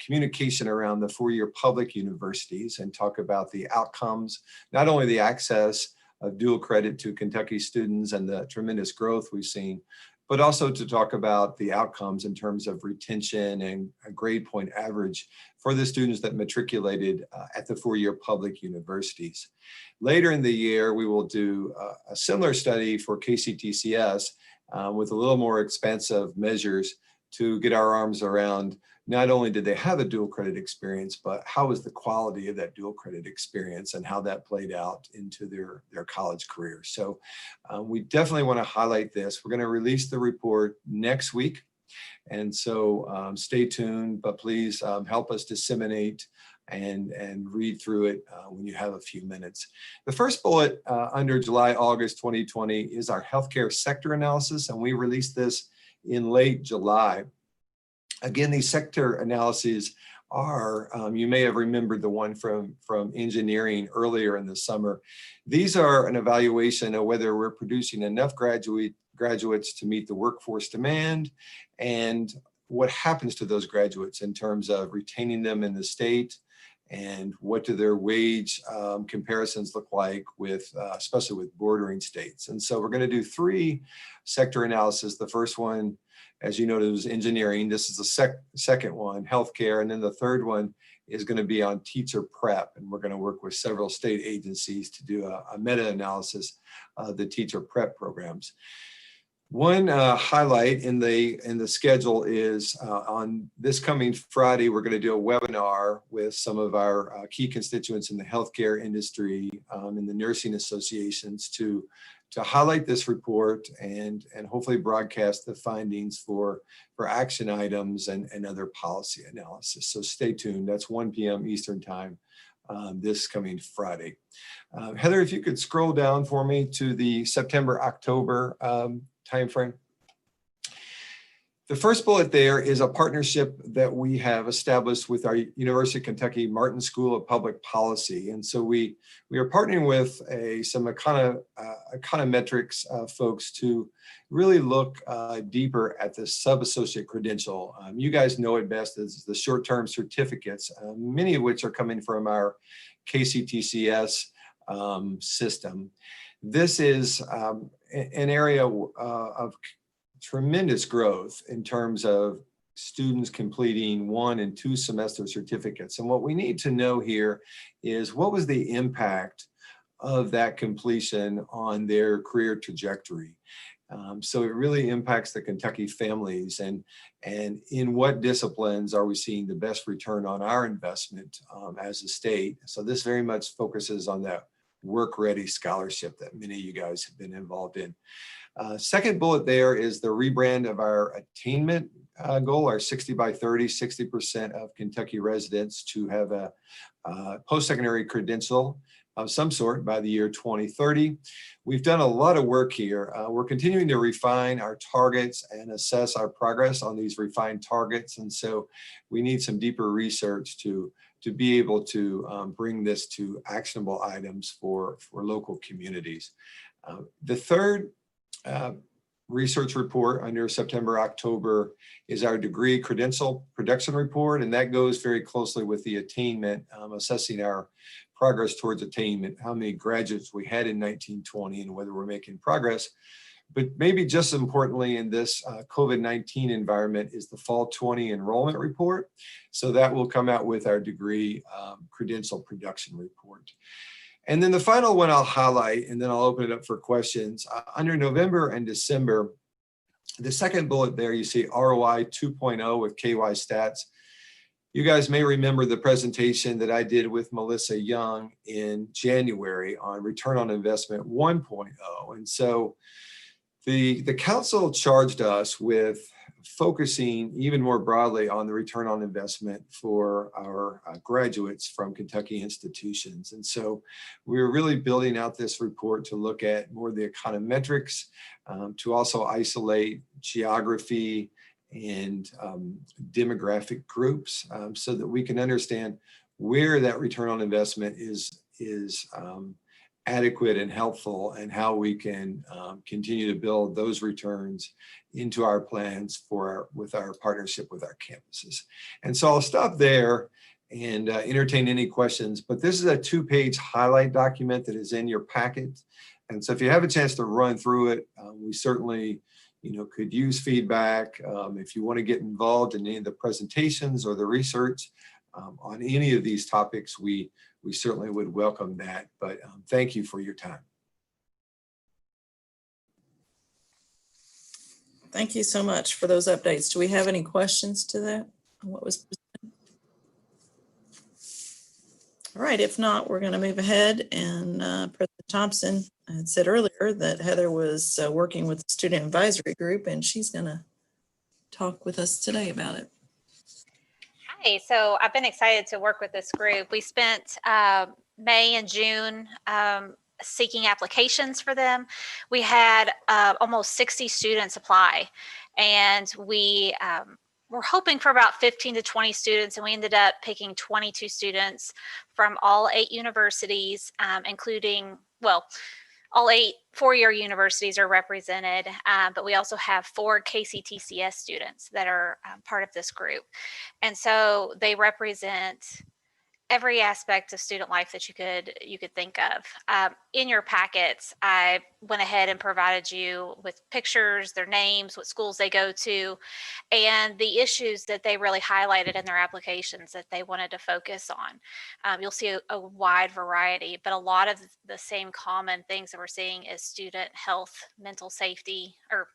communication around the four-year public universities and talk about the outcomes, not only the access of dual credit to Kentucky students and the tremendous growth we've seen, but also to talk about the outcomes in terms of retention and a grade point average for the students that matriculated at the four-year public universities. Later in the year, we will do a similar study for KCTCS with a little more expansive measures to get our arms around not only did they have a dual credit experience, but how was the quality of that dual credit experience and how that played out into their college career. So we definitely want to highlight this. We're going to release the report next week. And so stay tuned, but please help us disseminate and read through it when you have a few minutes. The first bullet under July-August 2020 is our healthcare sector analysis, and we released this in late July. Again, these sector analyses are, you may have remembered the one from engineering earlier in the summer. These are an evaluation of whether we're producing enough graduates to meet the workforce demand and what happens to those graduates in terms of retaining them in the state and what do their wage comparisons look like with, especially with bordering states. And so we're going to do 3 sector analysis. The first one, as you noted, was engineering. This is the second one, healthcare. And then the third one is going to be on teacher prep. And we're going to work with several state agencies to do a meta-analysis of the teacher prep programs. One highlight in the schedule is on this coming Friday, we're going to do a webinar with some of our key constituents in the healthcare industry and the nursing associations to highlight this report and hopefully broadcast the findings for action items and other policy analysis. So stay tuned. That's 1 p.m. Eastern time this coming Friday. Heather, if you could scroll down for me to the September-October timeframe. The first bullet there is a partnership that we have established with our University of Kentucky Martin School of Public Policy. And so we are partnering with some econometrics folks to really look deeper at the sub-associate credential. You guys know it best as the short-term certificates, many of which are coming from our KCTCS system. This is an area of tremendous growth in terms of students completing 1 and 2 semester certificates. And what we need to know here is what was the impact of that completion on their career trajectory. So it really impacts the Kentucky families and in what disciplines are we seeing the best return on our investment as a state. So this very much focuses on that work-ready scholarship that many of you guys have been involved in. Second bullet there is the rebrand of our attainment goal, our 60 by 30, 60% of Kentucky residents to have a post-secondary credential of some sort by the year 2030. We've done a lot of work here. We're continuing to refine our targets and assess our progress on these refined targets. And so we need some deeper research to be able to bring this to actionable items for local communities. The third research report under September-October is our degree credential production report, and that goes very closely with the attainment, assessing our progress towards attainment, how many graduates we had in 1920 and whether we're making progress. But maybe just as importantly in this COVID-19 environment is the fall 20 enrollment report. So that will come out with our degree credential production report. And then the final one I'll highlight, and then I'll open it up for questions. Under November and December, the second bullet there, you see ROI 2.0 with KY Stats. You guys may remember the presentation that I did with Melissa Young in January on return on investment 1.0. And so the council charged us with focusing even more broadly on the return on investment for our graduates from Kentucky institutions. And so we're really building out this report to look at more of the econometrics, to also isolate geography and demographic groups so that we can understand where that return on investment is adequate and helpful, and how we can continue to build those returns into our plans with our partnership with our campuses. And so I'll stop there and entertain any questions, but this is a 2-page highlight document that is in your packet. And so if you have a chance to run through it, we certainly could use feedback. If you want to get involved in any of the presentations or the research on any of these topics, we certainly would welcome that. But thank you for your time. Thank you so much for those updates. Do we have any questions to that? What was presented? All right, if not, we're going to move ahead. And President Thompson had said earlier that Heather was working with the Student Advisory Group, and she's going to talk with us today about it. Hi, so I've been excited to work with this group. We spent May and June seeking applications for them. We had almost 60 students apply, and we were hoping for about 15 to 20 students, and we ended up picking 22 students from all 8 universities, including, well, all 8 four-year universities are represented, but we also have 4 KCTCS students that are part of this group. And so they represent every aspect of student life that you could think of. In your packets, I went ahead and provided you with pictures, their names, what schools they go to, and the issues that they really highlighted in their applications that they wanted to focus on. You'll see a wide variety, but a lot of the same common things that we're seeing is student health, mental safety, or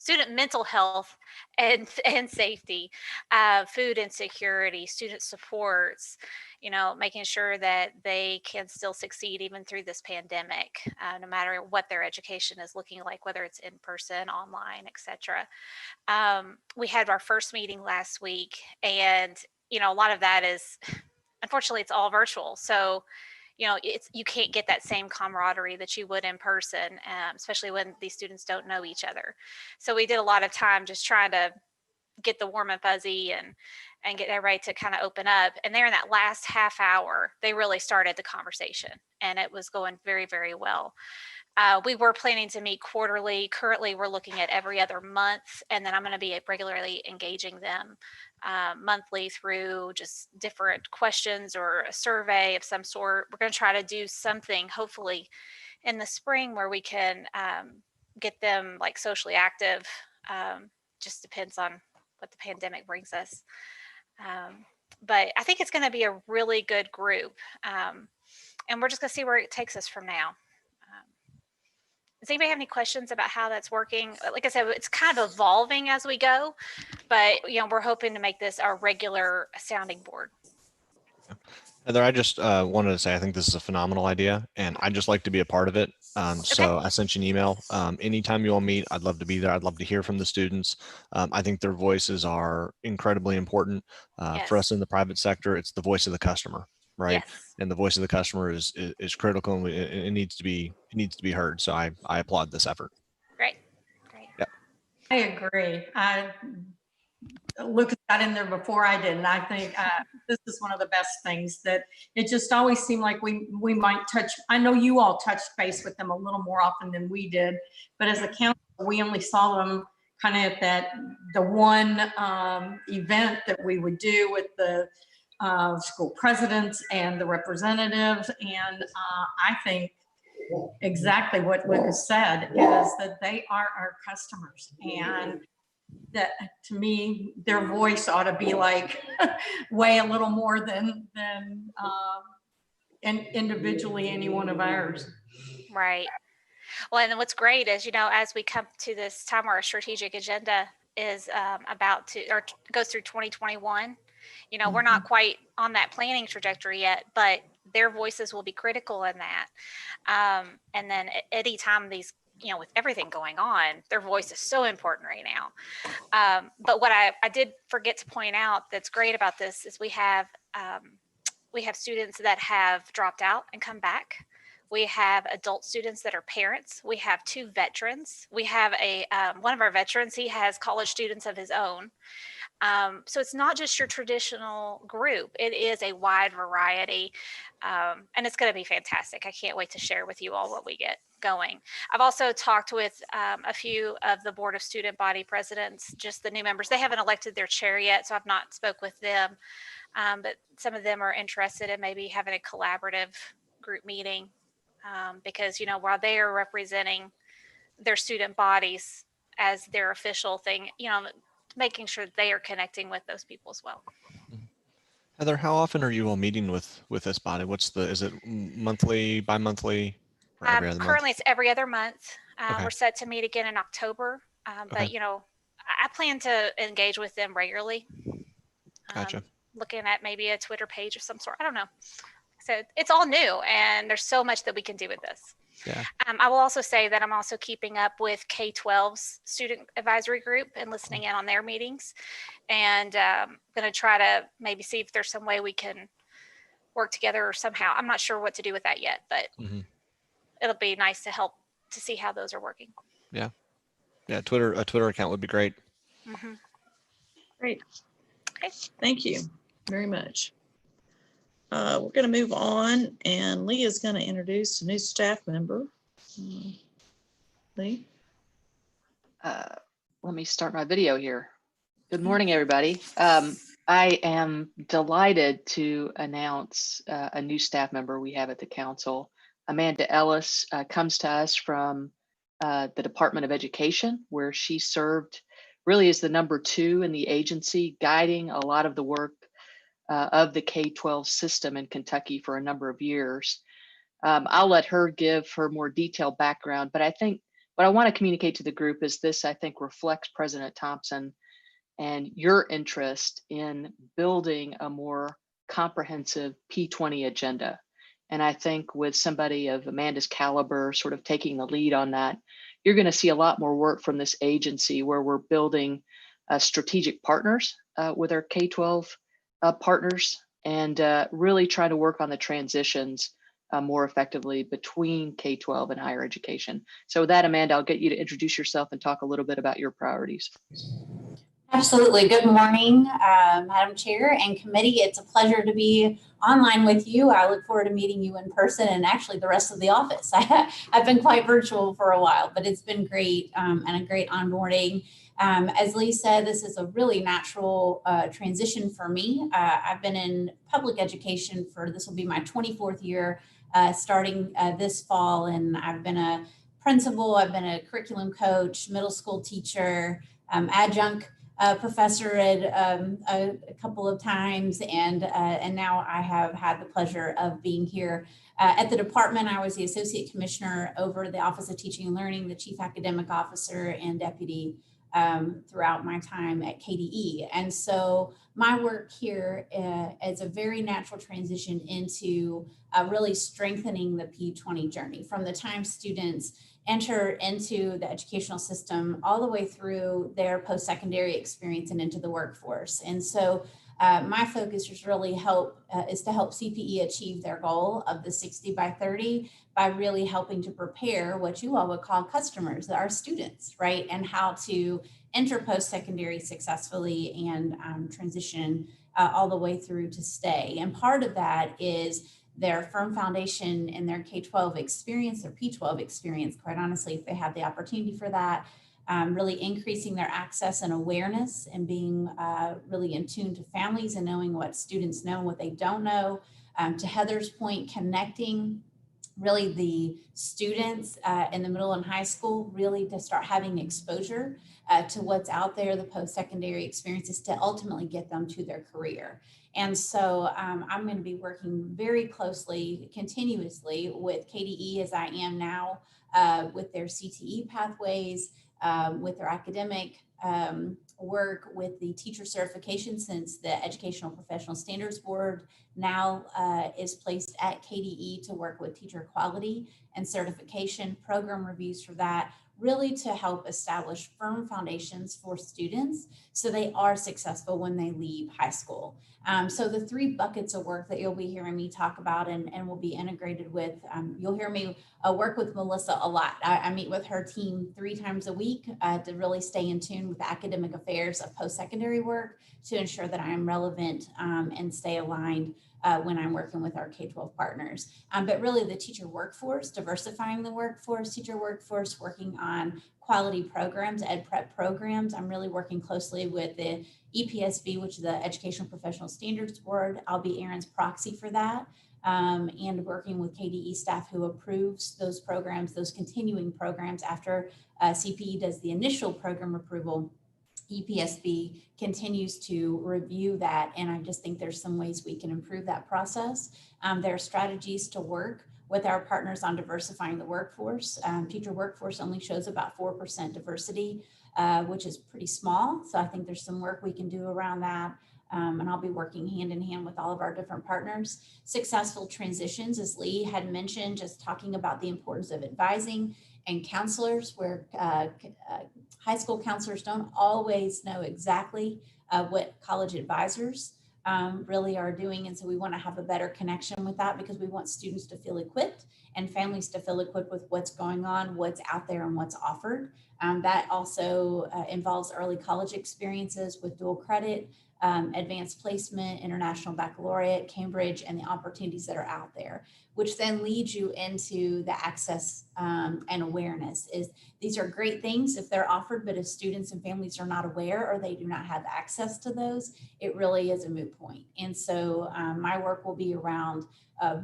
student mental health and safety, food insecurity, student supports, making sure that they can still succeed even through this pandemic, no matter what their education is looking like, whether it's in person, online, etc. We had our first meeting last week, and a lot of that is, unfortunately, it's all virtual. So you can't get that same camaraderie that you would in person, especially when these students don't know each other. So we did a lot of time just trying to get the warm and fuzzy and get everybody to kind of open up. And there in that last half hour, they really started the conversation, and it was going very, very well. We were planning to meet quarterly. Currently, we're looking at every other month, and then I'm going to be regularly engaging them monthly through just different questions or a survey of some sort. We're going to try to do something, hopefully, in the spring where we can get them like socially active. Just depends on what the pandemic brings us. But I think it's going to be a really good group, and we're just going to see where it takes us from now. Does anybody have any questions about how that's working? Like I said, it's kind of evolving as we go, but we're hoping to make this our regular sounding board. Heather, I just wanted to say I think this is a phenomenal idea, and I'd just like to be a part of it. So I sent you an email. Anytime you all meet, I'd love to be there. I'd love to hear from the students. I think their voices are incredibly important for us in the private sector. It's the voice of the customer, right? Yes. And the voice of the customer is critical, and it needs to be heard. So I applaud this effort. Great. Yeah. I agree. Lucas got in there before I did, and I think this is one of the best things that it just always seemed like we might touch. I know you all touched base with them a little more often than we did, but as a council, we only saw them kind of at the one event that we would do with the school presidents and the representatives. And I think exactly what Lucas said is that they are our customers, and that to me their voice ought to be like way a little more than individually any one of ours. Right. Well, and what's great is, as we come to this time where our strategic agenda is about to, or goes through 2021, we're not quite on that planning trajectory yet, but their voices will be critical in that. And then anytime these, with everything going on, their voice is so important right now. But what I did forget to point out that's great about this is we have students that have dropped out and come back. We have adult students that are parents. We have 2 veterans. We have one of our veterans, he has college students of his own. So it's not just your traditional group. It is a wide variety, and it's going to be fantastic. I can't wait to share with you all what we get going. I've also talked with a few of the Board of Student Body presidents, just the new members. They haven't elected their chair yet, so I've not spoke with them, but some of them are interested in maybe having a collaborative group meeting because, while they are representing their student bodies as their official thing, making sure they are connecting with those people as well. Heather, how often are you all meeting with this body? Is it monthly, bi-monthly, or every other month? Currently, it's every other month. Okay. We're set to meet again in October, but Okay. I plan to engage with them regularly. Gotcha. Looking at maybe a Twitter page of some sort. I don't know. So it's all new, and there's so much that we can do with this. Yeah. I will also say that I'm also keeping up with K-12's student advisory group and listening in on their meetings, and I'm going to try to maybe see if there's some way we can work together or somehow. I'm not sure what to do with that yet, but it'll be nice to help to see how those are working. Yeah. A Twitter account would be great. Great. Okay. Thank you very much. We're going to move on, and Lee is going to introduce a new staff member. Lee? Let me start my video here. Good morning, everybody. I am delighted to announce a new staff member we have at the council. Amanda Ellis comes to us from the Department of Education, where she served really as the #2 in the agency, guiding a lot of the work of the K-12 system in Kentucky for a number of years. I'll let her give her more detailed background, but I think what I want to communicate to the group is this, I think, reflects President Thompson and your interest in building a more comprehensive P20 agenda. And I think with somebody of Amanda's caliber sort of taking the lead on that, you're going to see a lot more work from this agency where we're building strategic partners with our K-12 partners and really try to work on the transitions more effectively between K-12 and higher education. So with that, Amanda, I'll get you to introduce yourself and talk a little bit about your priorities. Absolutely. Good morning, Madam Chair and committee. It's a pleasure to be online with you. I look forward to meeting you in person and actually the rest of the office. I've been quite virtual for a while, but it's been great and a great onboarding. As Lee said, this is a really natural transition for me. I've been in public education this will be my 24th year starting this fall, and I've been a principal, I've been a curriculum coach, middle school teacher, adjunct professor at a couple of times, and now I have had the pleasure of being here at the department. I was the associate commissioner over the Office of Teaching and Learning, the chief academic officer, and deputy throughout my time at KDE. And so my work here is a very natural transition into really strengthening the P20 journey from the time students enter into the educational system all the way through their post-secondary experience and into the workforce. And so my focus is really is to help CPE achieve their goal of the 60 by 30 by really helping to prepare what you all would call customers, our students, right? And how to enter post-secondary successfully and transition all the way through to stay. And part of that is their firm foundation in their K-12 experience, their P-12 experience, quite honestly, if they have the opportunity for that, really increasing their access and awareness and being really in tune to families and knowing what students know and what they don't know. To Heather's point, connecting really the students in the middle and high school really to start having exposure to what's out there, the post-secondary experiences to ultimately get them to their career. And so I'm going to be working very closely, continuously with KDE as I am now with their CTE pathways, with their academic work, with the teacher certification, since the Educational Professional Standards Board now is placed at KDE to work with teacher quality and certification, program reviews for that, really to help establish firm foundations for students so they are successful when they leave high school. So the 3 buckets of work that you'll be hearing me talk about and will be integrated with, you'll hear me work with Melissa a lot. I meet with her team 3 times a week to really stay in tune with the academic affairs of post-secondary work to ensure that I am relevant and stay aligned when I'm working with our K-12 partners. But really the teacher workforce, diversifying the workforce, teacher workforce, working on quality programs, ed prep programs. I'm really working closely with the EPSB, which is the Educational Professional Standards Board. I'll be Aaron's proxy for that. And working with KDE staff who approves those programs, those continuing programs after CPE does the initial program approval. EPSB continues to review that, and I just think there's some ways we can improve that process. There are strategies to work with our partners on diversifying the workforce. Teacher workforce only shows about 4% diversity, which is pretty small. So I think there's some work we can do around that. And I'll be working hand in hand with all of our different partners. Successful transitions, as Lee had mentioned, just talking about the importance of advising and counselors, where high school counselors don't always know exactly what college advisors really are doing. And so we want to have a better connection with that because we want students to feel equipped and families to feel equipped with what's going on, what's out there and what's offered. That also involves early college experiences with dual credit, advanced placement, international baccalaureate, Cambridge, and the opportunities that are out there, which then leads you into the access and awareness. These are great things if they're offered, but if students and families are not aware or they do not have access to those, it really is a moot point. And so my work will be around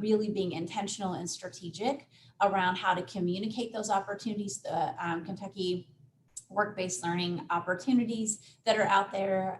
really being intentional and strategic around how to communicate those opportunities, the Kentucky work-based learning opportunities that are out there,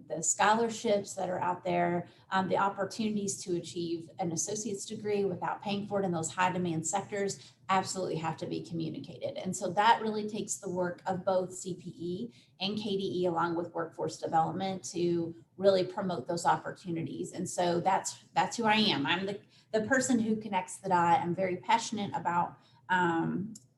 the scholarships that are out there, the opportunities to achieve an associate's degree without paying for it in those high demand sectors absolutely have to be communicated. And so that really takes the work of both CPE and KDE along with workforce development to really promote those opportunities. And so that's who I am. I'm the person who connects the dot. I'm very passionate about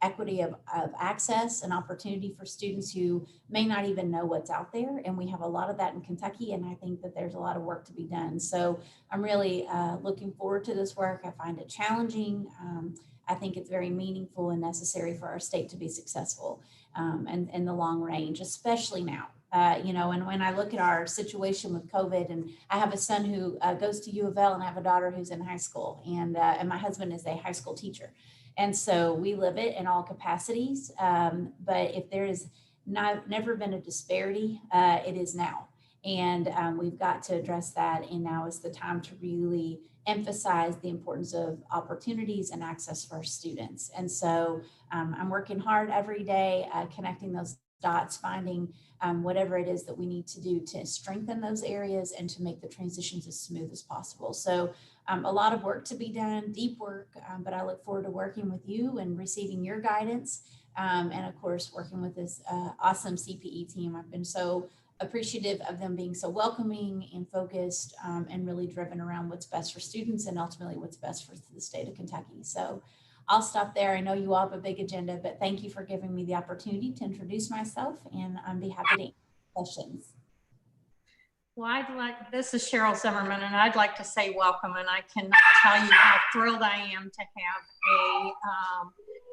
equity of access and opportunity for students who may not even know what's out there. And we have a lot of that in Kentucky. And I think that there's a lot of work to be done. So I'm really looking forward to this work. I find it challenging. I think it's very meaningful and necessary for our state to be successful and in the long range, especially now. And when I look at our situation with COVID, and I have a son who goes to U of L and I have a daughter who's in high school, and my husband is a high school teacher. And so we live it in all capacities. But if there is never been a disparity, it is now. And we've got to address that. And now is the time to really emphasize the importance of opportunities and access for our students. And so I'm working hard every day, connecting those dots, finding whatever it is that we need to do to strengthen those areas and to make the transitions as smooth as possible. So a lot of work to be done, deep work, but I look forward to working with you and receiving your guidance. And of course, working with this awesome CPE team. I've been so appreciative of them being so welcoming and focused and really driven around what's best for students and ultimately what's best for the state of Kentucky. So I'll stop there. I know you all have a big agenda, but thank you for giving me the opportunity to introduce myself, and I'd be happy to answer questions. Well, this is Cheryl Zimmerman, and I'd like to say welcome, and I cannot tell you how thrilled I am to have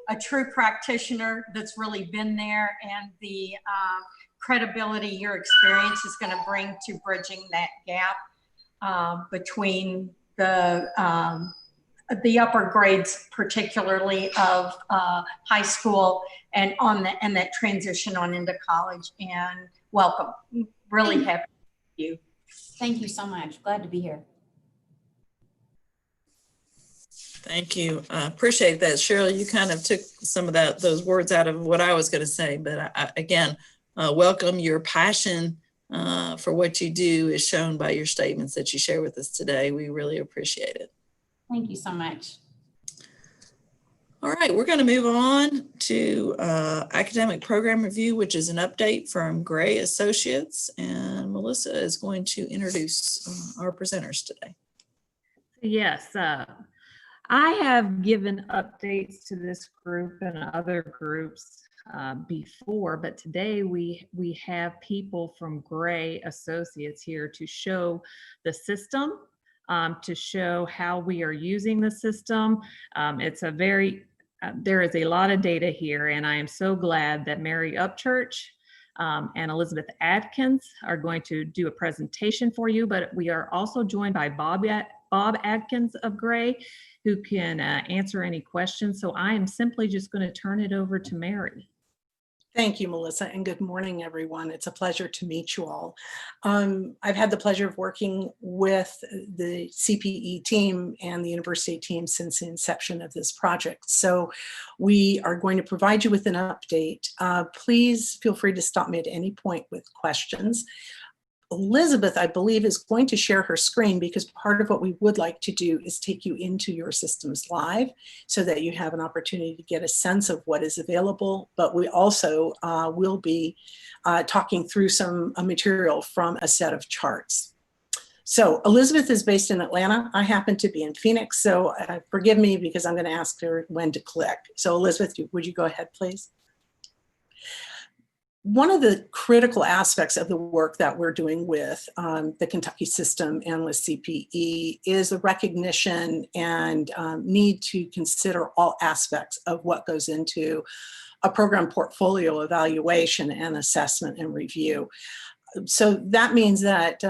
a true practitioner that's really been there, and the credibility your experience is going to bring to bridging that gap between the upper grades, particularly of high school, and that transition on into college. And welcome, really happy. You. Thank you so much. Glad to be here. Thank you. Appreciate that. Cheryl, you kind of took some of those words out of what I was going to say, but again, welcome. Your passion for what you do is shown by your statements that you share with us today. We really appreciate it. Thank you so much. All right, we're going to move on to academic program review, which is an update from Gray Associates, and Melissa is going to introduce our presenters today. Yes, I have given updates to this group and other groups before, but today we have people from Gray Associates here to show the system, to show how we are using the system. It's a very, there is a lot of data here, and I am so glad that Mary Upchurch and Elizabeth Adkins are going to do a presentation for you, but we are also joined by Bob Adkins of Gray, who can answer any questions. So I am simply just going to turn it over to Mary. Thank you, Melissa, and good morning, everyone. It's a pleasure to meet you all. I've had the pleasure of working with the CPE team and the university team since the inception of this project. So we are going to provide you with an update. Please feel free to stop me at any point with questions. Elizabeth, I believe, is going to share her screen because part of what we would like to do is take you into your systems live so that you have an opportunity to get a sense of what is available. But we also will be talking through some material from a set of charts. So Elizabeth is based in Atlanta. I happen to be in Phoenix, so forgive me because I'm going to ask her when to click. So Elizabeth, would you go ahead, please? One of the critical aspects of the work that we're doing with the Kentucky system and with CPE is the recognition and need to consider all aspects of what goes into a program portfolio evaluation and assessment and review. So that means that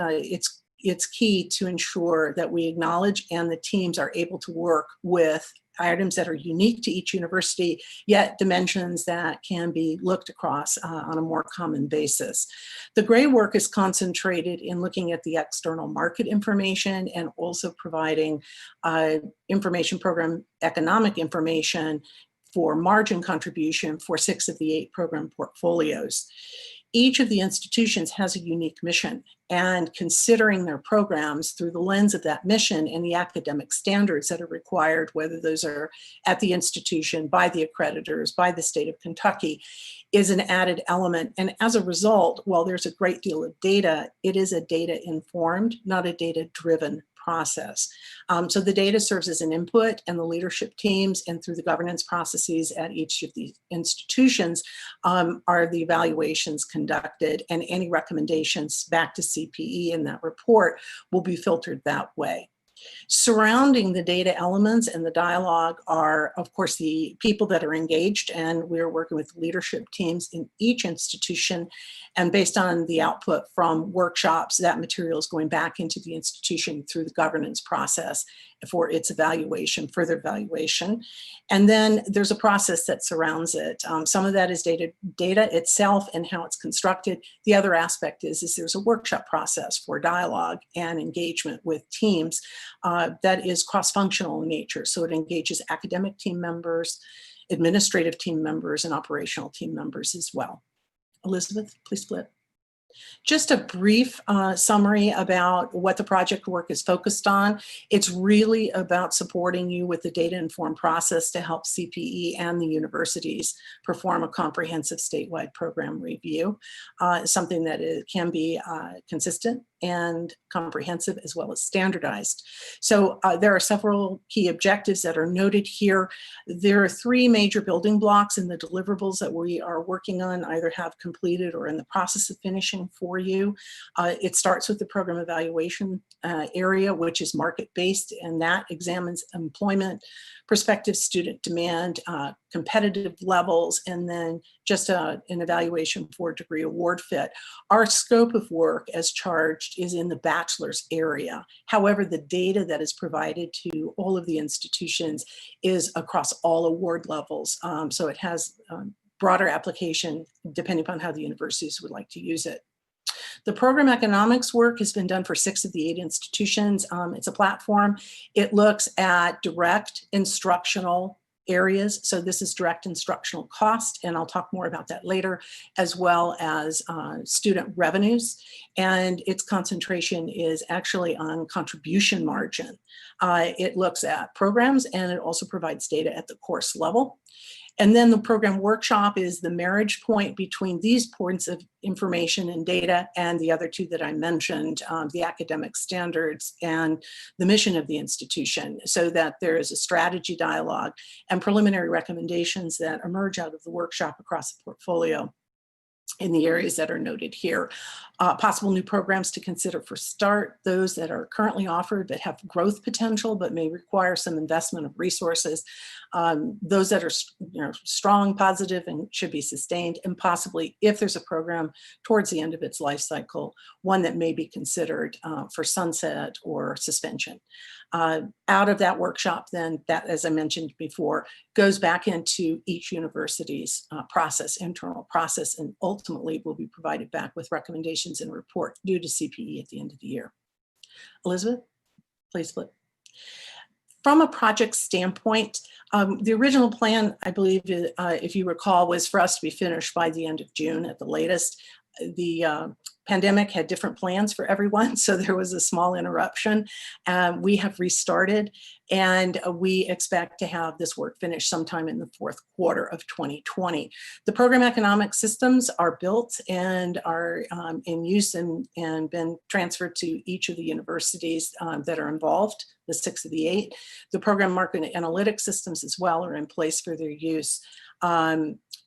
it's key to ensure that we acknowledge and the teams are able to work with items that are unique to each university, yet dimensions that can be looked across on a more common basis. The Gray work is concentrated in looking at the external market information and also providing information program economic information for margin contribution for 6 of the 8 program portfolios. Each of the institutions has a unique mission, and considering their programs through the lens of that mission and the academic standards that are required, whether those are at the institution, by the accreditors, by the state of Kentucky, is an added element. And as a result, while there's a great deal of data, it is a data-informed, not a data-driven process. So the data serves as an input, and the leadership teams and through the governance processes at each of the institutions are the evaluations conducted, and any recommendations back to CPE in that report will be filtered that way. Surrounding the data elements and the dialogue are, of course, the people that are engaged, and we're working with leadership teams in each institution. And based on the output from workshops, that material is going back into the institution through the governance process for its evaluation, further evaluation. And then there's a process that surrounds it. Some of that is data itself and how it's constructed. The other aspect is there's a workshop process for dialogue and engagement with teams that is cross-functional in nature. So it engages academic team members, administrative team members, and operational team members as well. Elizabeth, please flip. Just a brief summary about what the project work is focused on. It's really about supporting you with the data-informed process to help CPE and the universities perform a comprehensive statewide program review, something that can be consistent and comprehensive as well as standardized. So there are several key objectives that are noted here. There are 3 major building blocks in the deliverables that we are working on, either have completed or in the process of finishing for you. It starts with the program evaluation area, which is market-based, and that examines employment, prospective student demand, competitive levels, and then just an evaluation for degree award fit. Our scope of work as charged is in the bachelor's area. However, the data that is provided to all of the institutions is across all award levels. So it has broader application depending upon how the universities would like to use it. The program economics work has been done for 6 of the 8 institutions. It's a platform. It looks at direct instructional areas. So this is direct instructional cost, and I'll talk more about that later, as well as student revenues. And its concentration is actually on contribution margin. It looks at programs, and it also provides data at the course level. And then the program workshop is the marriage point between these points of information and data and the other two that I mentioned, the academic standards and the mission of the institution, so that there is a strategy dialogue and preliminary recommendations that emerge out of the workshop across the portfolio in the areas that are noted here. Possible new programs to consider for START, those that are currently offered but have growth potential but may require some investment of resources, those that are strong, positive, and should be sustained, and possibly, if there's a program towards the end of its life cycle, one that may be considered for sunset or suspension. Out of that workshop, then, that, as I mentioned before, goes back into each university's internal process, and ultimately will be provided back with recommendations and report due to CPE at the end of the year. Elizabeth, please flip. From a project standpoint, the original plan, I believe, if you recall, was for us to be finished by the end of June at the latest. The pandemic had different plans for everyone, so there was a small interruption. We have restarted, and we expect to have this work finished sometime in the fourth quarter of 2020. The program economic systems are built and are in use and been transferred to each of the universities that are involved, the 6 of the 8. The program market analytics systems as well are in place for their use.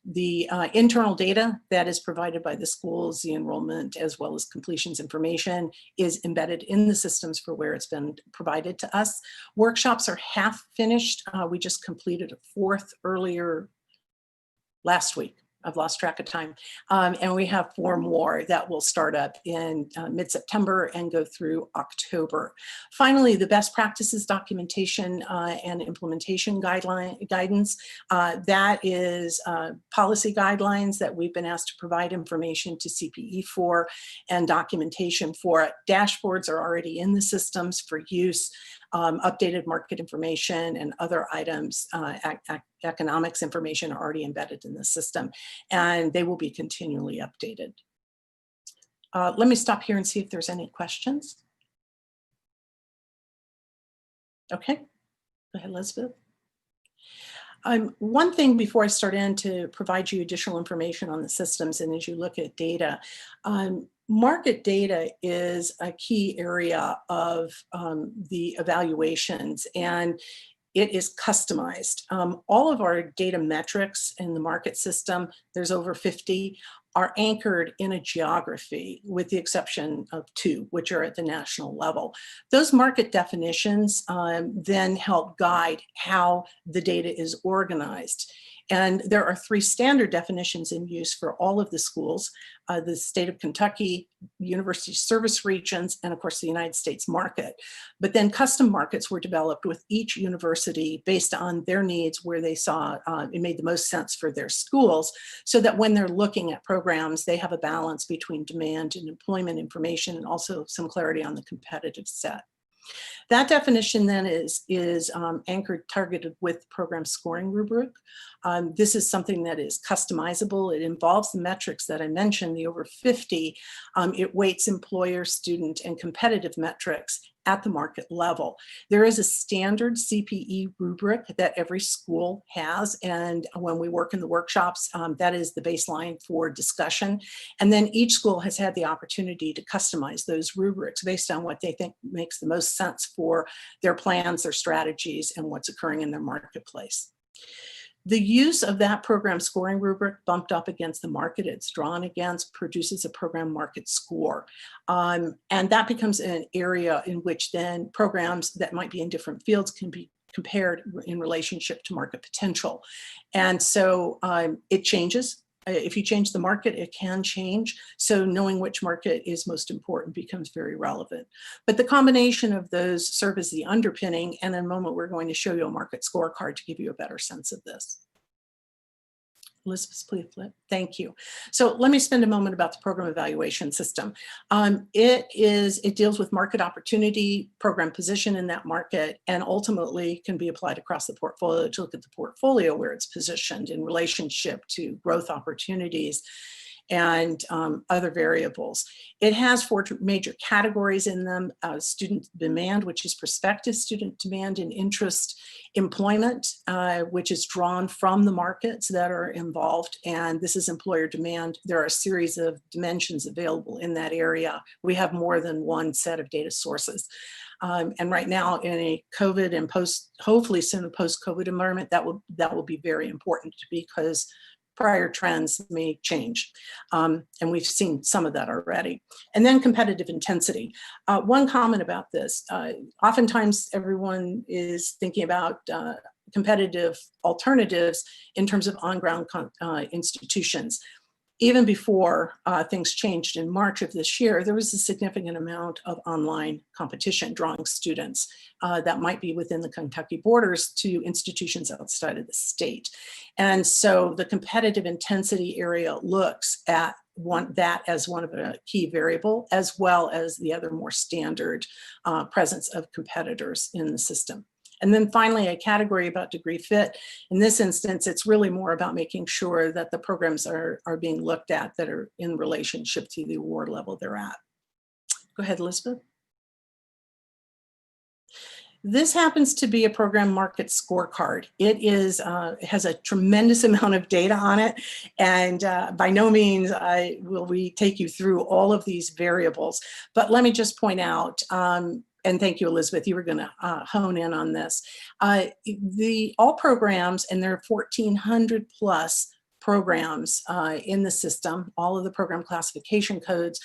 The internal data that is provided by the schools, the enrollment, as well as completions information, is embedded in the systems for where it's been provided to us. Workshops are half finished. We just completed a 4th earlier last week. I've lost track of time. And we have 4 more that will start up in mid-September and go through October. Finally, the best practices documentation and implementation guidance. That is policy guidelines that we've been asked to provide information to CPE for and documentation for it. Dashboards are already in the systems for use. Updated market information and other items, economics information are already embedded in the system, and they will be continually updated. Let me stop here and see if there's any questions. Okay, go ahead, Elizabeth. One thing before I start in to provide you additional information on the systems, and as you look at data, market data is a key area of the evaluations, and it is customized. All of our data metrics in the market system, there's over 50, are anchored in a geography, with the exception of 2, which are at the national level. Those market definitions then help guide how the data is organized. And there are 3 standard definitions in use for all of the schools, the state of Kentucky, university service regions, and of course the United States market. But then custom markets were developed with each university based on their needs, where they saw it made the most sense for their schools, so that when they're looking at programs, they have a balance between demand and employment information, and also some clarity on the competitive set. That definition then is anchored, targeted with program scoring rubric. This is something that is customizable. It involves the metrics that I mentioned, the over 50. It weights employer, student, and competitive metrics at the market level. There is a standard CPE rubric that every school has, and when we work in the workshops, that is the baseline for discussion. And then each school has had the opportunity to customize those rubrics based on what they think makes the most sense for their plans, their strategies, and what's occurring in their marketplace. The use of that program scoring rubric bumped up against the market it's drawn against produces a program market score. And that becomes an area in which then programs that might be in different fields can be compared in relationship to market potential. And so it changes. If you change the market, it can change. So knowing which market is most important becomes very relevant. But the combination of those serve as the underpinning. And in a moment, we're going to show you a market scorecard to give you a better sense of this. Elizabeth, please flip. Thank you. So let me spend a moment about the program evaluation system. It deals with market opportunity, program position in that market, and ultimately can be applied across the portfolio to look at the portfolio where it's positioned in relationship to growth opportunities and other variables. It has 4 major categories in them: student demand, which is prospective student demand, and interest; employment, which is drawn from the markets that are involved, and this is employer demand. There are a series of dimensions available in that area. We have more than one set of data sources. And right now, in a COVID and hopefully soon a post-COVID environment, that will be very important, because prior trends may change. And we've seen some of that already. And then competitive intensity. One comment about this: oftentimes everyone is thinking about competitive alternatives in terms of on-ground institutions. Even before things changed in March of this year, there was a significant amount of online competition drawing students that might be within the Kentucky borders to institutions outside of the state. And so the competitive intensity area looks at that as one of a key variable, as well as the other more standard presence of competitors in the system. And then finally, a category about degree fit. In this instance, it's really more about making sure that the programs are being looked at that are in relationship to the award level they're at. Go ahead, Elizabeth. This happens to be a program market scorecard. It has a tremendous amount of data on it, and by no means will we take you through all of these variables. But let me just point out, and thank you, Elizabeth, you were going to hone in on this. All programs, and there are 1,400 plus programs in the system, all of the program classification codes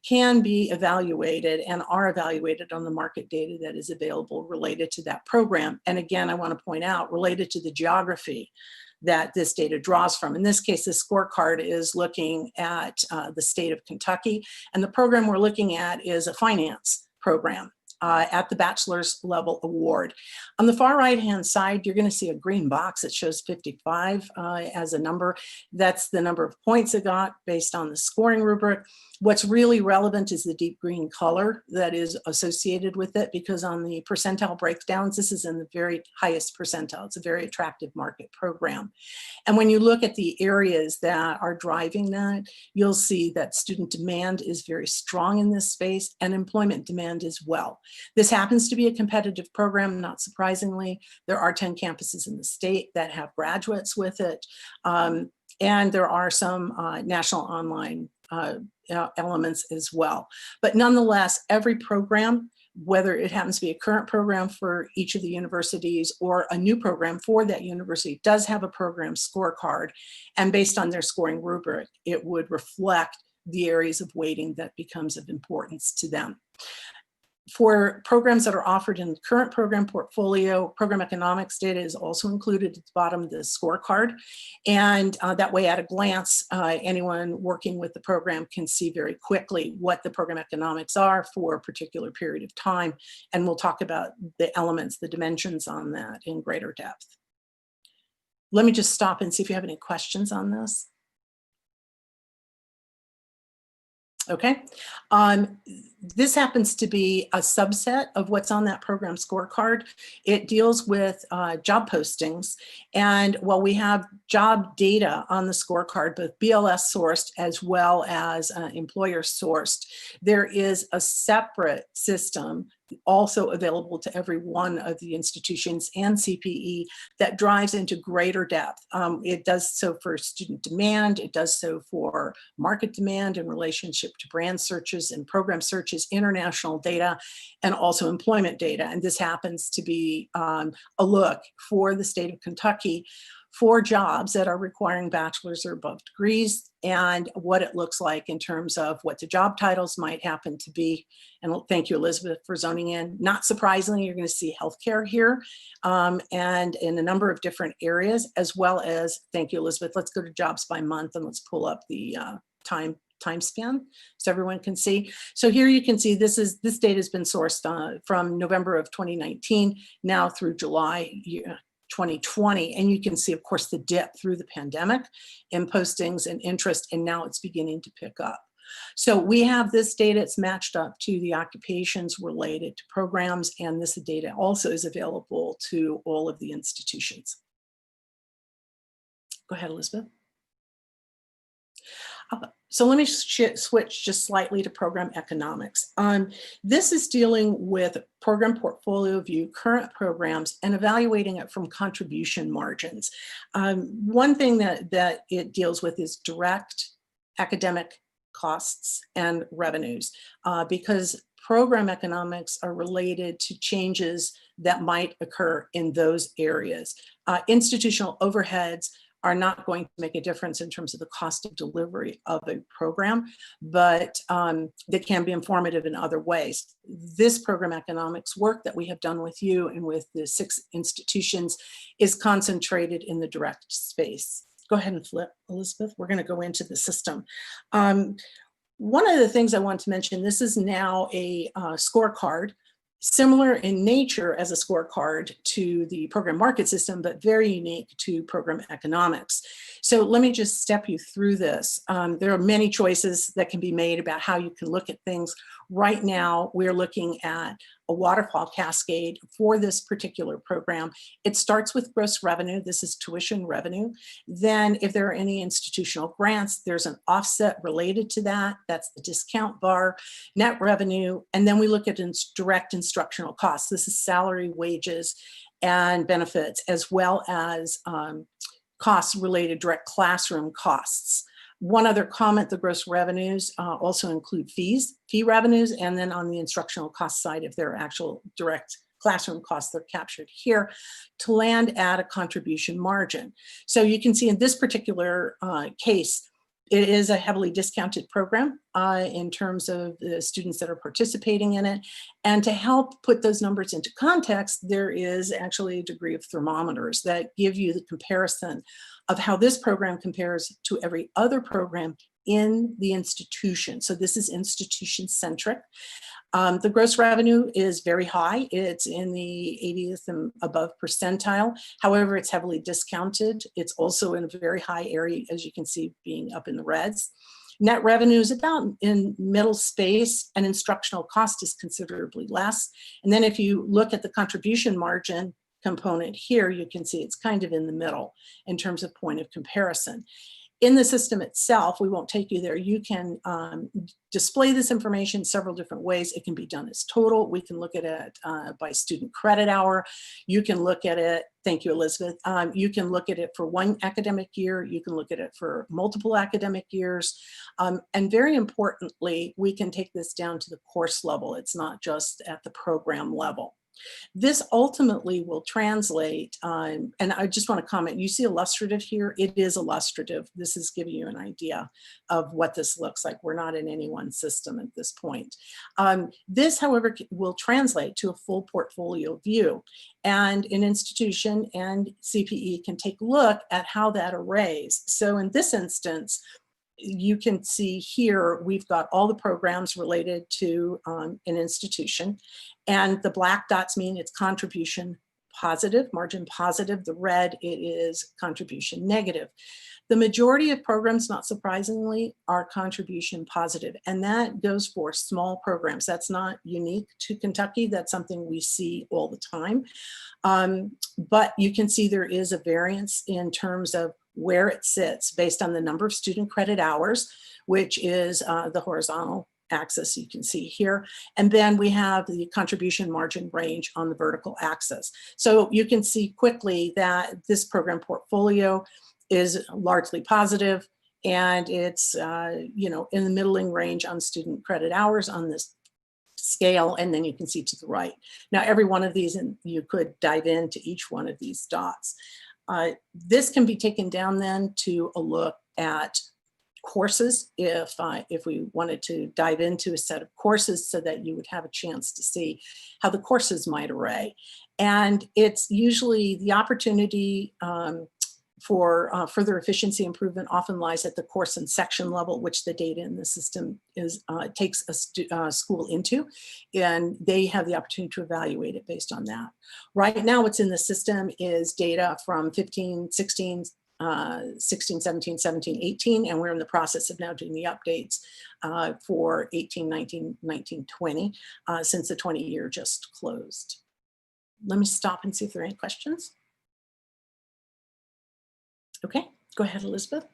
can be evaluated and are evaluated on the market data that is available related to that program. And again, I want to point out, related to the geography that this data draws from. In this case, the scorecard is looking at the state of Kentucky, and the program we're looking at is a finance program at the bachelor's level award. On the far right-hand side, you're going to see a green box that shows 55 as a number. That's the number of points it got based on the scoring rubric. What's really relevant is the deep green color that is associated with it, because on the percentile breakdowns, this is in the very highest percentile. It's a very attractive market program. And when you look at the areas that are driving that, you'll see that student demand is very strong in this space, and employment demand as well. This happens to be a competitive program, not surprisingly. There are 10 campuses in the state that have graduates with it. And there are some national online elements as well. But nonetheless, every program, whether it happens to be a current program for each of the universities or a new program for that university, does have a program scorecard. And based on their scoring rubric, it would reflect the areas of weighting that becomes of importance to them. For programs that are offered in the current program portfolio, program economics data is also included at the bottom of the scorecard. And that way, at a glance, anyone working with the program can see very quickly what the program economics are for a particular period of time. And we'll talk about the elements, the dimensions on that in greater depth. Let me just stop and see if you have any questions on this. Okay, this happens to be a subset of what's on that program scorecard. It deals with job postings. And while we have job data on the scorecard, both BLS sourced as well as employer sourced, there is a separate system also available to every one of the institutions and CPE that drives into greater depth. It does so for student demand, it does so for market demand in relationship to brand searches and program searches, international data, and also employment data. And this happens to be a look for the state of Kentucky for jobs that are requiring bachelor's or above degrees, and what it looks like in terms of what the job titles might happen to be. And thank you, Elizabeth, for zoning in. Not surprisingly, you're going to see healthcare here and in a number of different areas, as well as, thank you, Elizabeth, let's go to jobs by month and let's pull up the time span so everyone can see. So here you can see this data has been sourced from November of 2019 now through July 2020, and you can see, of course, the dip through the pandemic in postings and interest, and now it's beginning to pick up. So we have this data, it's matched up to the occupations related to programs, and this data also is available to all of the institutions. Go ahead, Elizabeth. So let me switch just slightly to program economics. This is dealing with program portfolio view, current programs, and evaluating it from contribution margins. One thing that it deals with is direct academic costs and revenues, because program economics are related to changes that might occur in those areas. Institutional overheads are not going to make a difference in terms of the cost of delivery of a program, but they can be informative in other ways. This program economics work that we have done with you and with the 6 institutions is concentrated in the direct space. Go ahead and flip, Elizabeth. We're going to go into the system. One of the things I want to mention, this is now a scorecard, similar in nature as a scorecard to the program market system, but very unique to program economics. So let me just step you through this. There are many choices that can be made about how you can look at things. Right now, we're looking at a waterfall cascade for this particular program. It starts with gross revenue. This is tuition revenue. Then if there are any institutional grants, there's an offset related to that. That's the discount bar, net revenue. And then we look at direct instructional costs. This is salary, wages, and benefits, as well as costs related, direct classroom costs. One other comment, the gross revenues also include fee revenues, and then on the instructional cost side, if there are actual direct classroom costs, they're captured here to land at a contribution margin. So you can see in this particular case, it is a heavily discounted program in terms of the students that are participating in it. And to help put those numbers into context, there is actually a degree of thermometers that give you the comparison of how this program compares to every other program in the institution. So this is institution centric. The gross revenue is very high. It's in the 80th and above percentile. However, it's heavily discounted. It's also in a very high area, as you can see, being up in the reds. Net revenue is about in middle space, and instructional cost is considerably less. And then if you look at the contribution margin component here, you can see it's kind of in the middle in terms of point of comparison. In the system itself, we won't take you there. You can display this information several different ways. It can be done as total. We can look at it by student credit hour. You can look at it, thank you, Elizabeth. You can look at it for one academic year. You can look at it for multiple academic years. And very importantly, we can take this down to the course level. It's not just at the program level. This ultimately will translate, and I just want to comment, you see illustrative here, it is illustrative. This is giving you an idea of what this looks like. We're not in any one system at this point. This, however, will translate to a full portfolio view, and an institution and CPE can take a look at how that arrays. So in this instance, you can see here, we've got all the programs related to an institution, and the black dots mean it's contribution positive, margin positive. The red, it is contribution negative. The majority of programs, not surprisingly, are contribution positive, and that goes for small programs. That's not unique to Kentucky. That's something we see all the time. But you can see there is a variance in terms of where it sits based on the number of student credit hours, which is the horizontal axis you can see here. And then we have the contribution margin range on the vertical axis. So you can see quickly that this program portfolio is largely positive, and it's you know, in the middling range on student credit hours on this scale, and then you can see to the right. Now, every one of these, and you could dive into each one of these dots. This can be taken down then to a look at courses if we wanted to dive into a set of courses so that you would have a chance to see how the courses might array. And it's usually the opportunity for further efficiency improvement often lies at the course and section level, which the data in the system is takes a school into, and they have the opportunity to evaluate it based on that. Right now, what's in the system is data from 15, 16, 16, 17, 17, 18, and we're in the process of now doing the updates for 18, 19, 19, 20, since the 20 year just closed. Let me stop and see if there are any questions. Okay, go ahead, Elizabeth.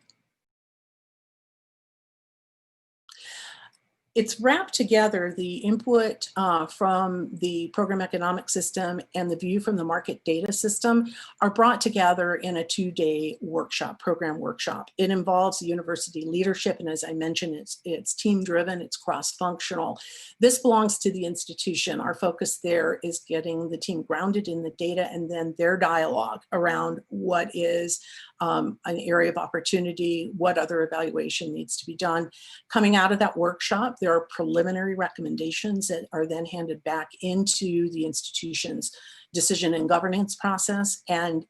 it's wrapped together. The input from the program economic system and the view from the market data system are brought together in a 2-day workshop, program workshop. It involves the university leadership, and as I mentioned, it's team driven, it's cross-functional. This belongs to the institution. Our focus there is getting the team grounded in the data and then their dialogue around what is an area of opportunity, what other evaluation needs to be done. Coming out of that workshop, there are preliminary recommendations that are then handed back into the institution's decision and governance process. And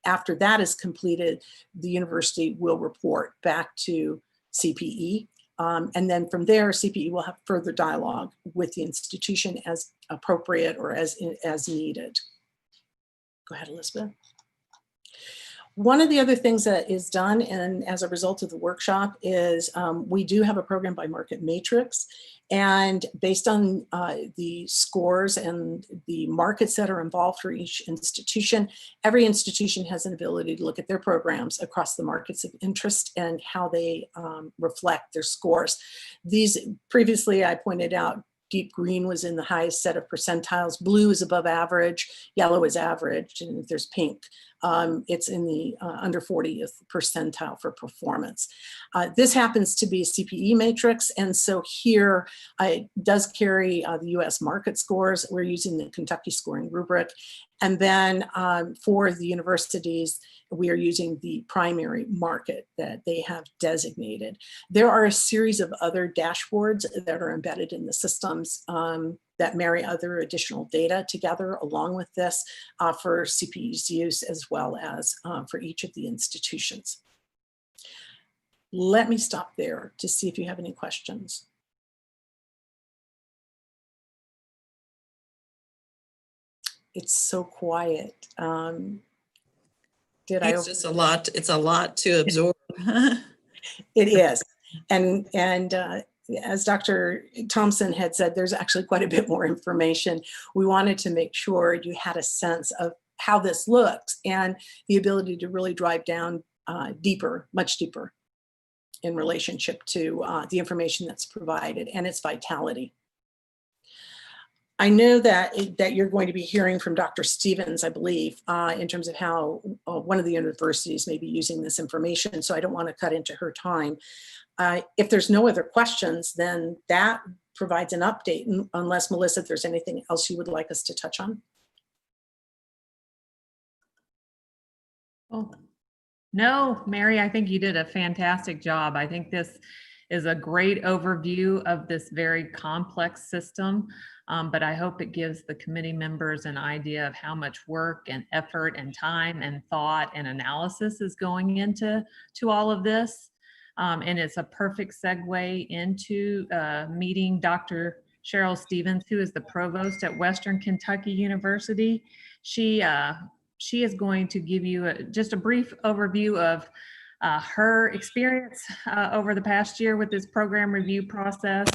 after that is completed, the university will report back to CPE. And then from there, CPE will have further dialogue with the institution as appropriate or as needed. Go ahead, Elizabeth. One of the other things that is done, and as a result of the workshop, is we do have a program by market matrix. And based on the scores and the markets that are involved for each institution, every institution has an ability to look at their programs across the markets of interest and how they reflect their scores. These previously I pointed out, deep green was in the highest set of percentiles, blue is above average, yellow is average, and if there's pink, it's in the under 40th percentile for performance. This happens to be a CPE matrix, and so here it does carry the US market scores. We're using the Kentucky scoring rubric. And then for the universities, we are using the primary market that they have designated. There are a series of other dashboards that are embedded in the systems that marry other additional data together along with this for CPE's use as well as for each of the institutions. Let me stop there to see if you have any questions. It's so quiet. It's just a lot. It's a lot to absorb. It is. And as Dr. Thompson had said, there's actually quite a bit more information. We wanted to make sure you had a sense of how this looks and the ability to really drive down deeper, much deeper in relationship to the information that's provided and its vitality. I know that you're going to be hearing from Dr. Stevens, I believe, in terms of how one of the universities may be using this information, so I don't want to cut into her time. If there's no other questions, then that provides an update, unless, Melissa, if there's anything else you would like us to touch on. Oh, no, Mary, I think you did a fantastic job. I think this is a great overview of this very complex system. But I hope it gives the committee members an idea of how much work and effort and time and thought and analysis is going into all of this. And it's a perfect segue into meeting Dr. Cheryl Stevens, who is the provost at Western Kentucky University. She is going to give you just a brief overview of her experience over the past year with this program review process,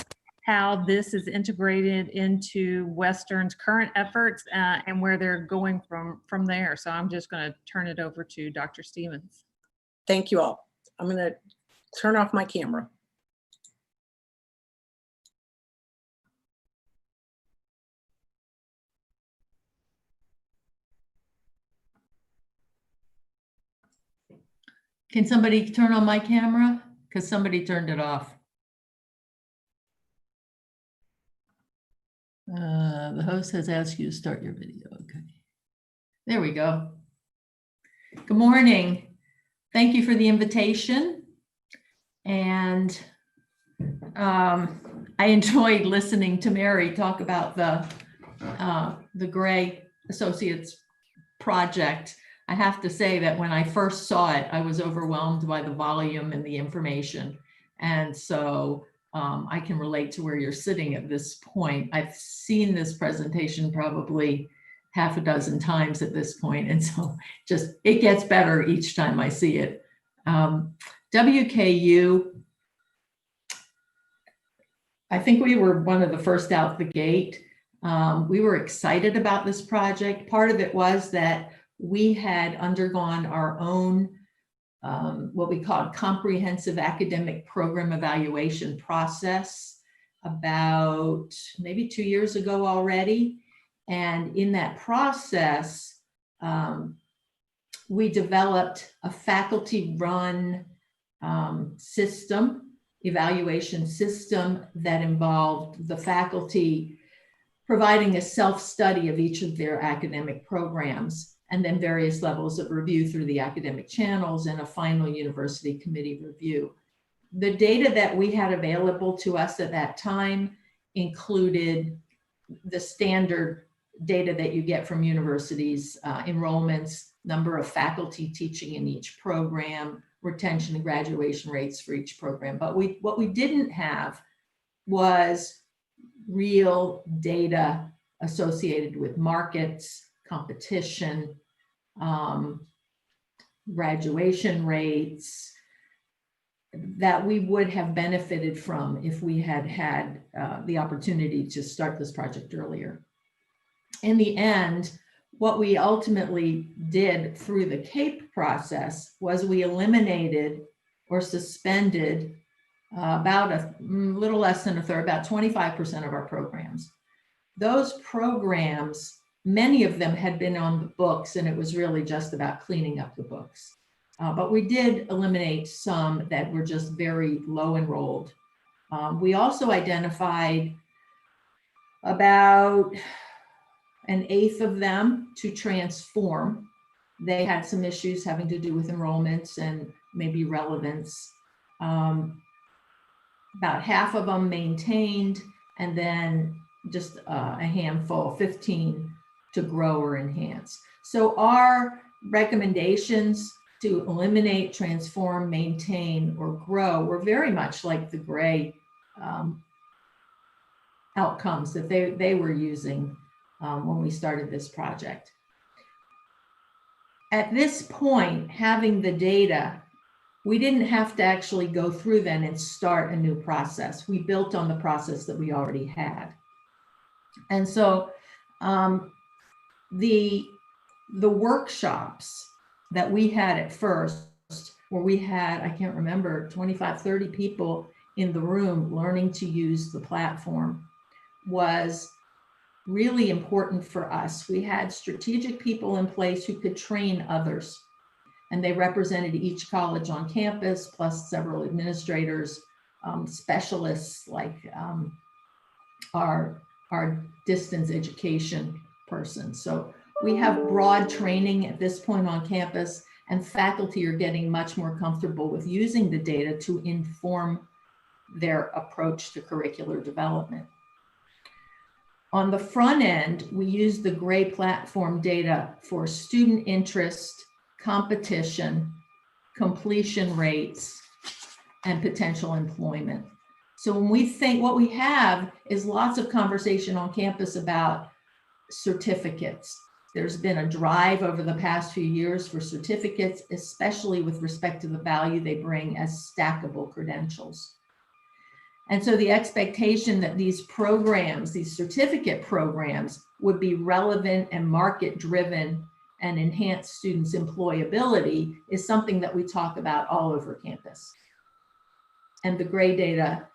how this is integrated into Western's current efforts and where they're going from there. So I'm just going to turn it over to Dr. Stevens. Thank you all. I'm going to turn off my camera. Can somebody turn on my camera? Because somebody turned it off. The host has asked you to start your video. Okay. There we go. Good morning. Thank you for the invitation. And I enjoyed listening to Mary talk about the Gray Associates project. I have to say that when I first saw it, I was overwhelmed by the volume and the information. And so I can relate to where you're sitting at this point. I've seen this presentation probably half a dozen times at this point, and so just it gets better each time I see it. WKU, I think we were one of the first out the gate. We were excited about this project. Part of it was that we had undergone our own what we called comprehensive academic program evaluation process about maybe 2 years ago already. And in that process, we developed a faculty-run evaluation system that involved the faculty providing a self-study of each of their academic programs, and then various levels of review through the academic channels and a final university committee review. The data that we had available to us at that time included the standard data that you get from universities, enrollments, number of faculty teaching in each program, retention and graduation rates for each program. But what we didn't have was real data associated with markets, competition, graduation rates that we would have benefited from if we had had the opportunity to start this project earlier. In the end, what we ultimately did through the CAPE process was we eliminated or suspended about a little less than a third, about 25% of our programs. Those programs, many of them had been on the books, and it was really just about cleaning up the books. But we did eliminate some that were just very low enrolled. We also identified about an eighth of them to transform. They had some issues having to do with enrollments and maybe relevance. About half of them maintained, and then just a handful, 15, to grow or enhance. So our recommendations to eliminate, transform, maintain, or grow were very much like the gray outcomes that they were using when we started this project. At this point, having the data, we didn't have to actually go through then and start a new process. We built on the process that we already had. And so the workshops that we had at first, where we had, I can't remember, 25, 30 people in the room learning to use the platform, was really important for us. We had strategic people in place who could train others, and they represented each college on campus, plus several administrators, specialists like our distance education person. So we have broad training at this point on campus, and faculty are getting much more comfortable with using the data to inform their approach to curricular development. On the front end, we use the gray platform data for student interest, competition, completion rates, and potential employment. So when we think, what we have is lots of conversation on campus about certificates. There's been a drive over the past few years for certificates, especially with respect to the value they bring as stackable credentials. And so the expectation that these programs, these certificate programs, would be relevant and market-driven and enhance students' employability is something that we talk about all over campus. And the gray data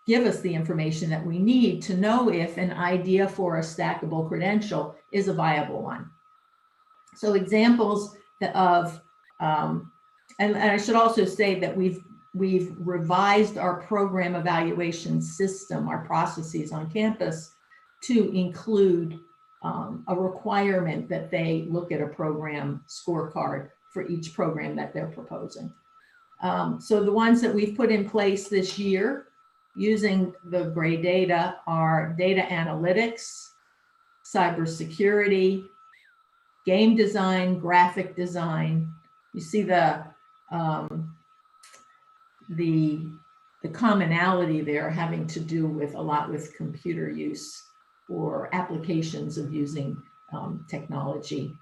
give us the information that we need to know if an idea for a stackable credential is a viable one. So examples of, and I should also say that we've revised our program evaluation system, our processes on campus, to include a requirement that they look at a program scorecard for each program that they're proposing. So the ones that we've put in place this year using the gray data are data analytics, cybersecurity, game design, graphic design. You see the commonality there having to do with a lot with computer use or applications of using technology.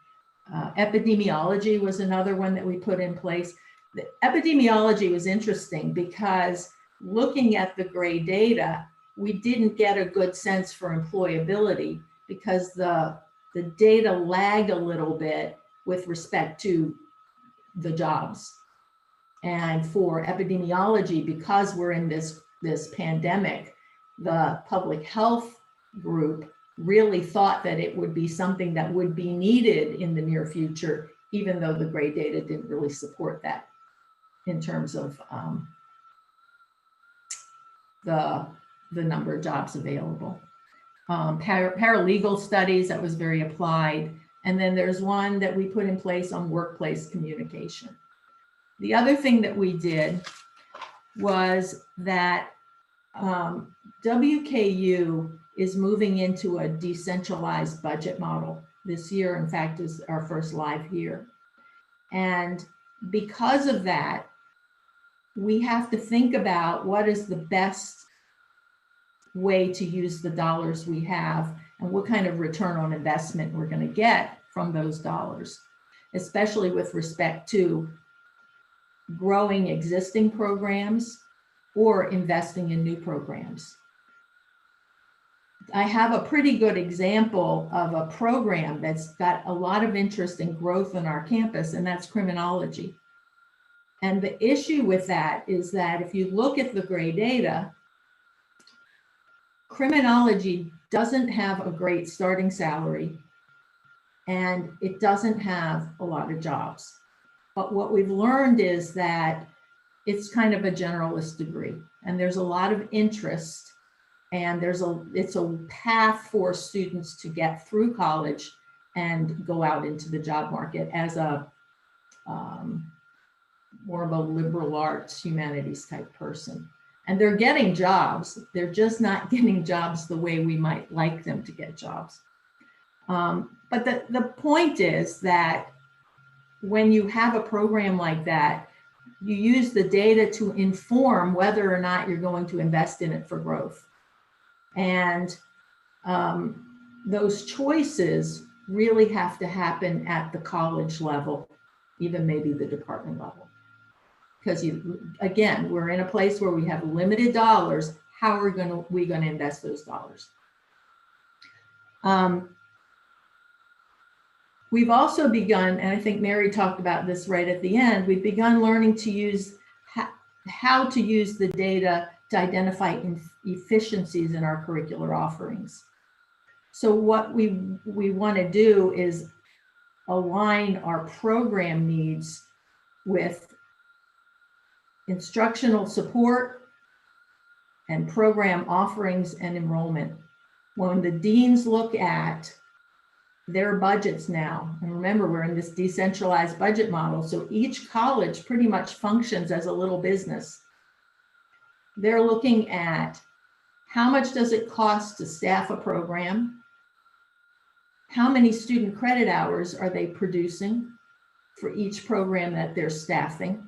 Epidemiology was another one that we put in place. The epidemiology was interesting because looking at the gray data, we didn't get a good sense for employability because the data lagged a little bit with respect to the jobs. And for epidemiology, because we're in this pandemic, the public health group really thought that it would be something that would be needed in the near future, even though the gray data didn't really support that in terms of the number of jobs available. Paralegal studies, that was very applied. And then there's one that we put in place on workplace communication. The other thing that we did was that WKU is moving into a decentralized budget model this year. In fact, is our first live year. And because of that, we have to think about what is the best way to use the dollars we have and what kind of return on investment we're going to get from those dollars, especially with respect to growing existing programs or investing in new programs. I have a pretty good example of a program that's got a lot of interest and growth on our campus, and that's criminology. And the issue with that is that if you look at the gray data, criminology doesn't have a great starting salary and it doesn't have a lot of jobs. But what we've learned is that it's kind of a generalist degree and there's a lot of interest and it's a path for students to get through college and go out into the job market as a more of a liberal arts, humanities type person. And they're getting jobs. They're just not getting jobs the way we might like them to get jobs. But the point is that when you have a program like that, you use the data to inform whether or not you're going to invest in it for growth. And those choices really have to happen at the college level, even maybe the department level. Because again, we're in a place where we have limited dollars. How are we going to invest those dollars? We've also begun, and I think Mary talked about this right at the end, we've begun learning to use how to use the data to identify efficiencies in our curricular offerings. So what we want to do is align our program needs with instructional support and program offerings and enrollment. When the deans look at their budgets now, and remember, we're in this decentralized budget model, so each college pretty much functions as a little business. They're looking at how much does it cost to staff a program? How many student credit hours are they producing for each program that they're staffing?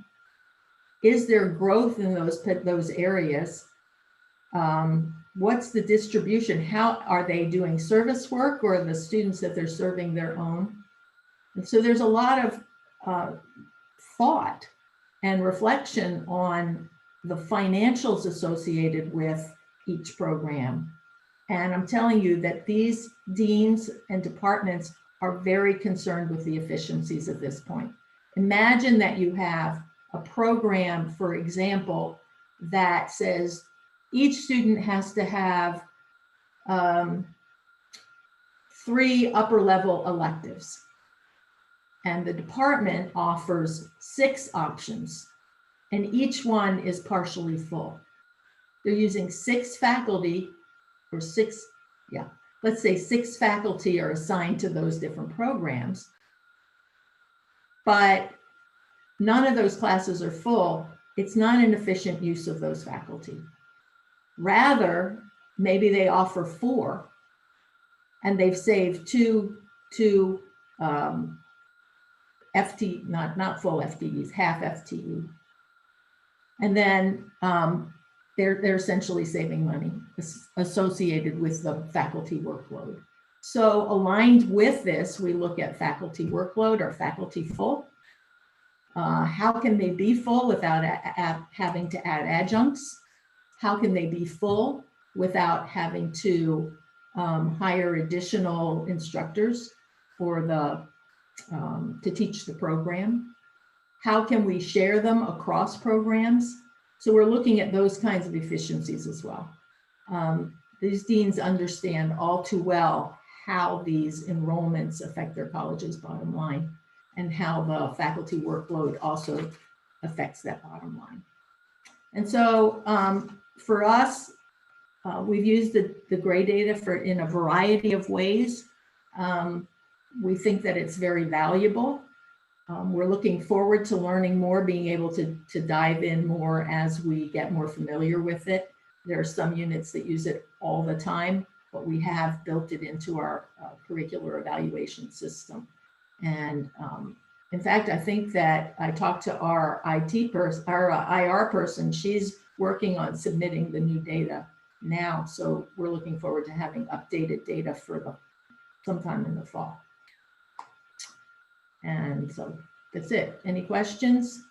Is there growth in those areas? What's the distribution? How are they doing service work, or are the students that they're serving their own? And so there's a lot of thought and reflection on the financials associated with each program. And I'm telling you that these deans and departments are very concerned with the efficiencies at this point. Imagine that you have a program, for example, that says each student has to have 3 upper level electives. And the department offers 6 options, and each one is partially full. They're using 6 faculty, or 6, let's say 6 faculty are assigned to those different programs, but none of those classes are full. It's not an efficient use of those faculty. Rather, maybe they offer 4 and they've saved two FT, not full FTEs, half FTE. And then they're essentially saving money associated with the faculty workload. So aligned with this, we look at faculty workload or faculty full. How can they be full without having to add adjuncts? How can they be full without having to hire additional instructors for to teach the program? How can we share them across programs? So we're looking at those kinds of efficiencies as well. These deans understand all too well how these enrollments affect their college's bottom line and how the faculty workload also affects that bottom line. And so for us, we've used the gray data in a variety of ways. We think that it's very valuable. We're looking forward to learning more, being able to dive in more as we get more familiar with it. There are some units that use it all the time, but we have built it into our curricular evaluation system. And in fact, I think that I talked to our IT person, our IR person, she's working on submitting the new data now. So we're looking forward to having updated data for sometime in the fall. And so that's it. Any questions?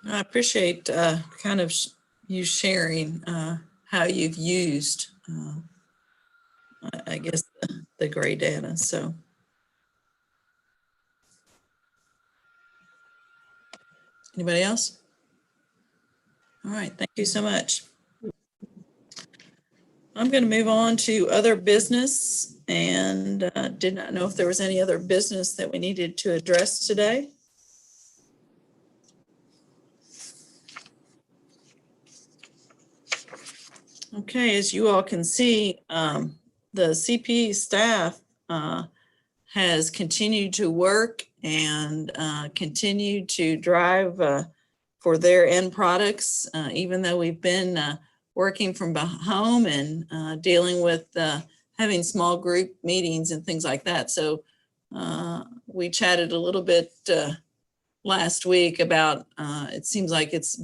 I appreciate kind of you sharing how you've used, I guess, the gray data. So. Anybody else? All right, thank you so much. I'm going to move on to other business, and did not know if there was any other business that we needed to address today. Okay, as you all can see, the CPE staff has continued to work and continue to drive for their end products, even though we've been working from home and dealing with having small group meetings and things like that. So we chatted a little bit last week about it seems like it's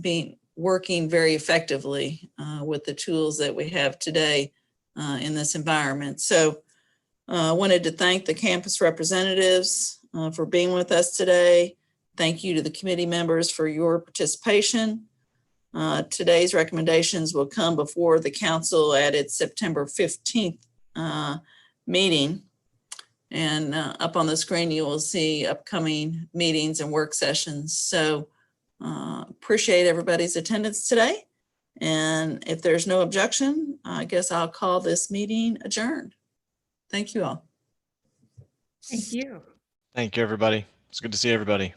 working very effectively with the tools that we have today in this environment. So I wanted to thank the campus representatives for being with us today. Thank you to the committee members for your participation. Today's recommendations will come before the council at its September 15th meeting. And up on the screen, you will see upcoming meetings and work sessions. So appreciate everybody's attendance today. And if there's no objection, I guess I'll call this meeting adjourned. Thank you all. Thank you. Thank you, everybody. It's good to see everybody.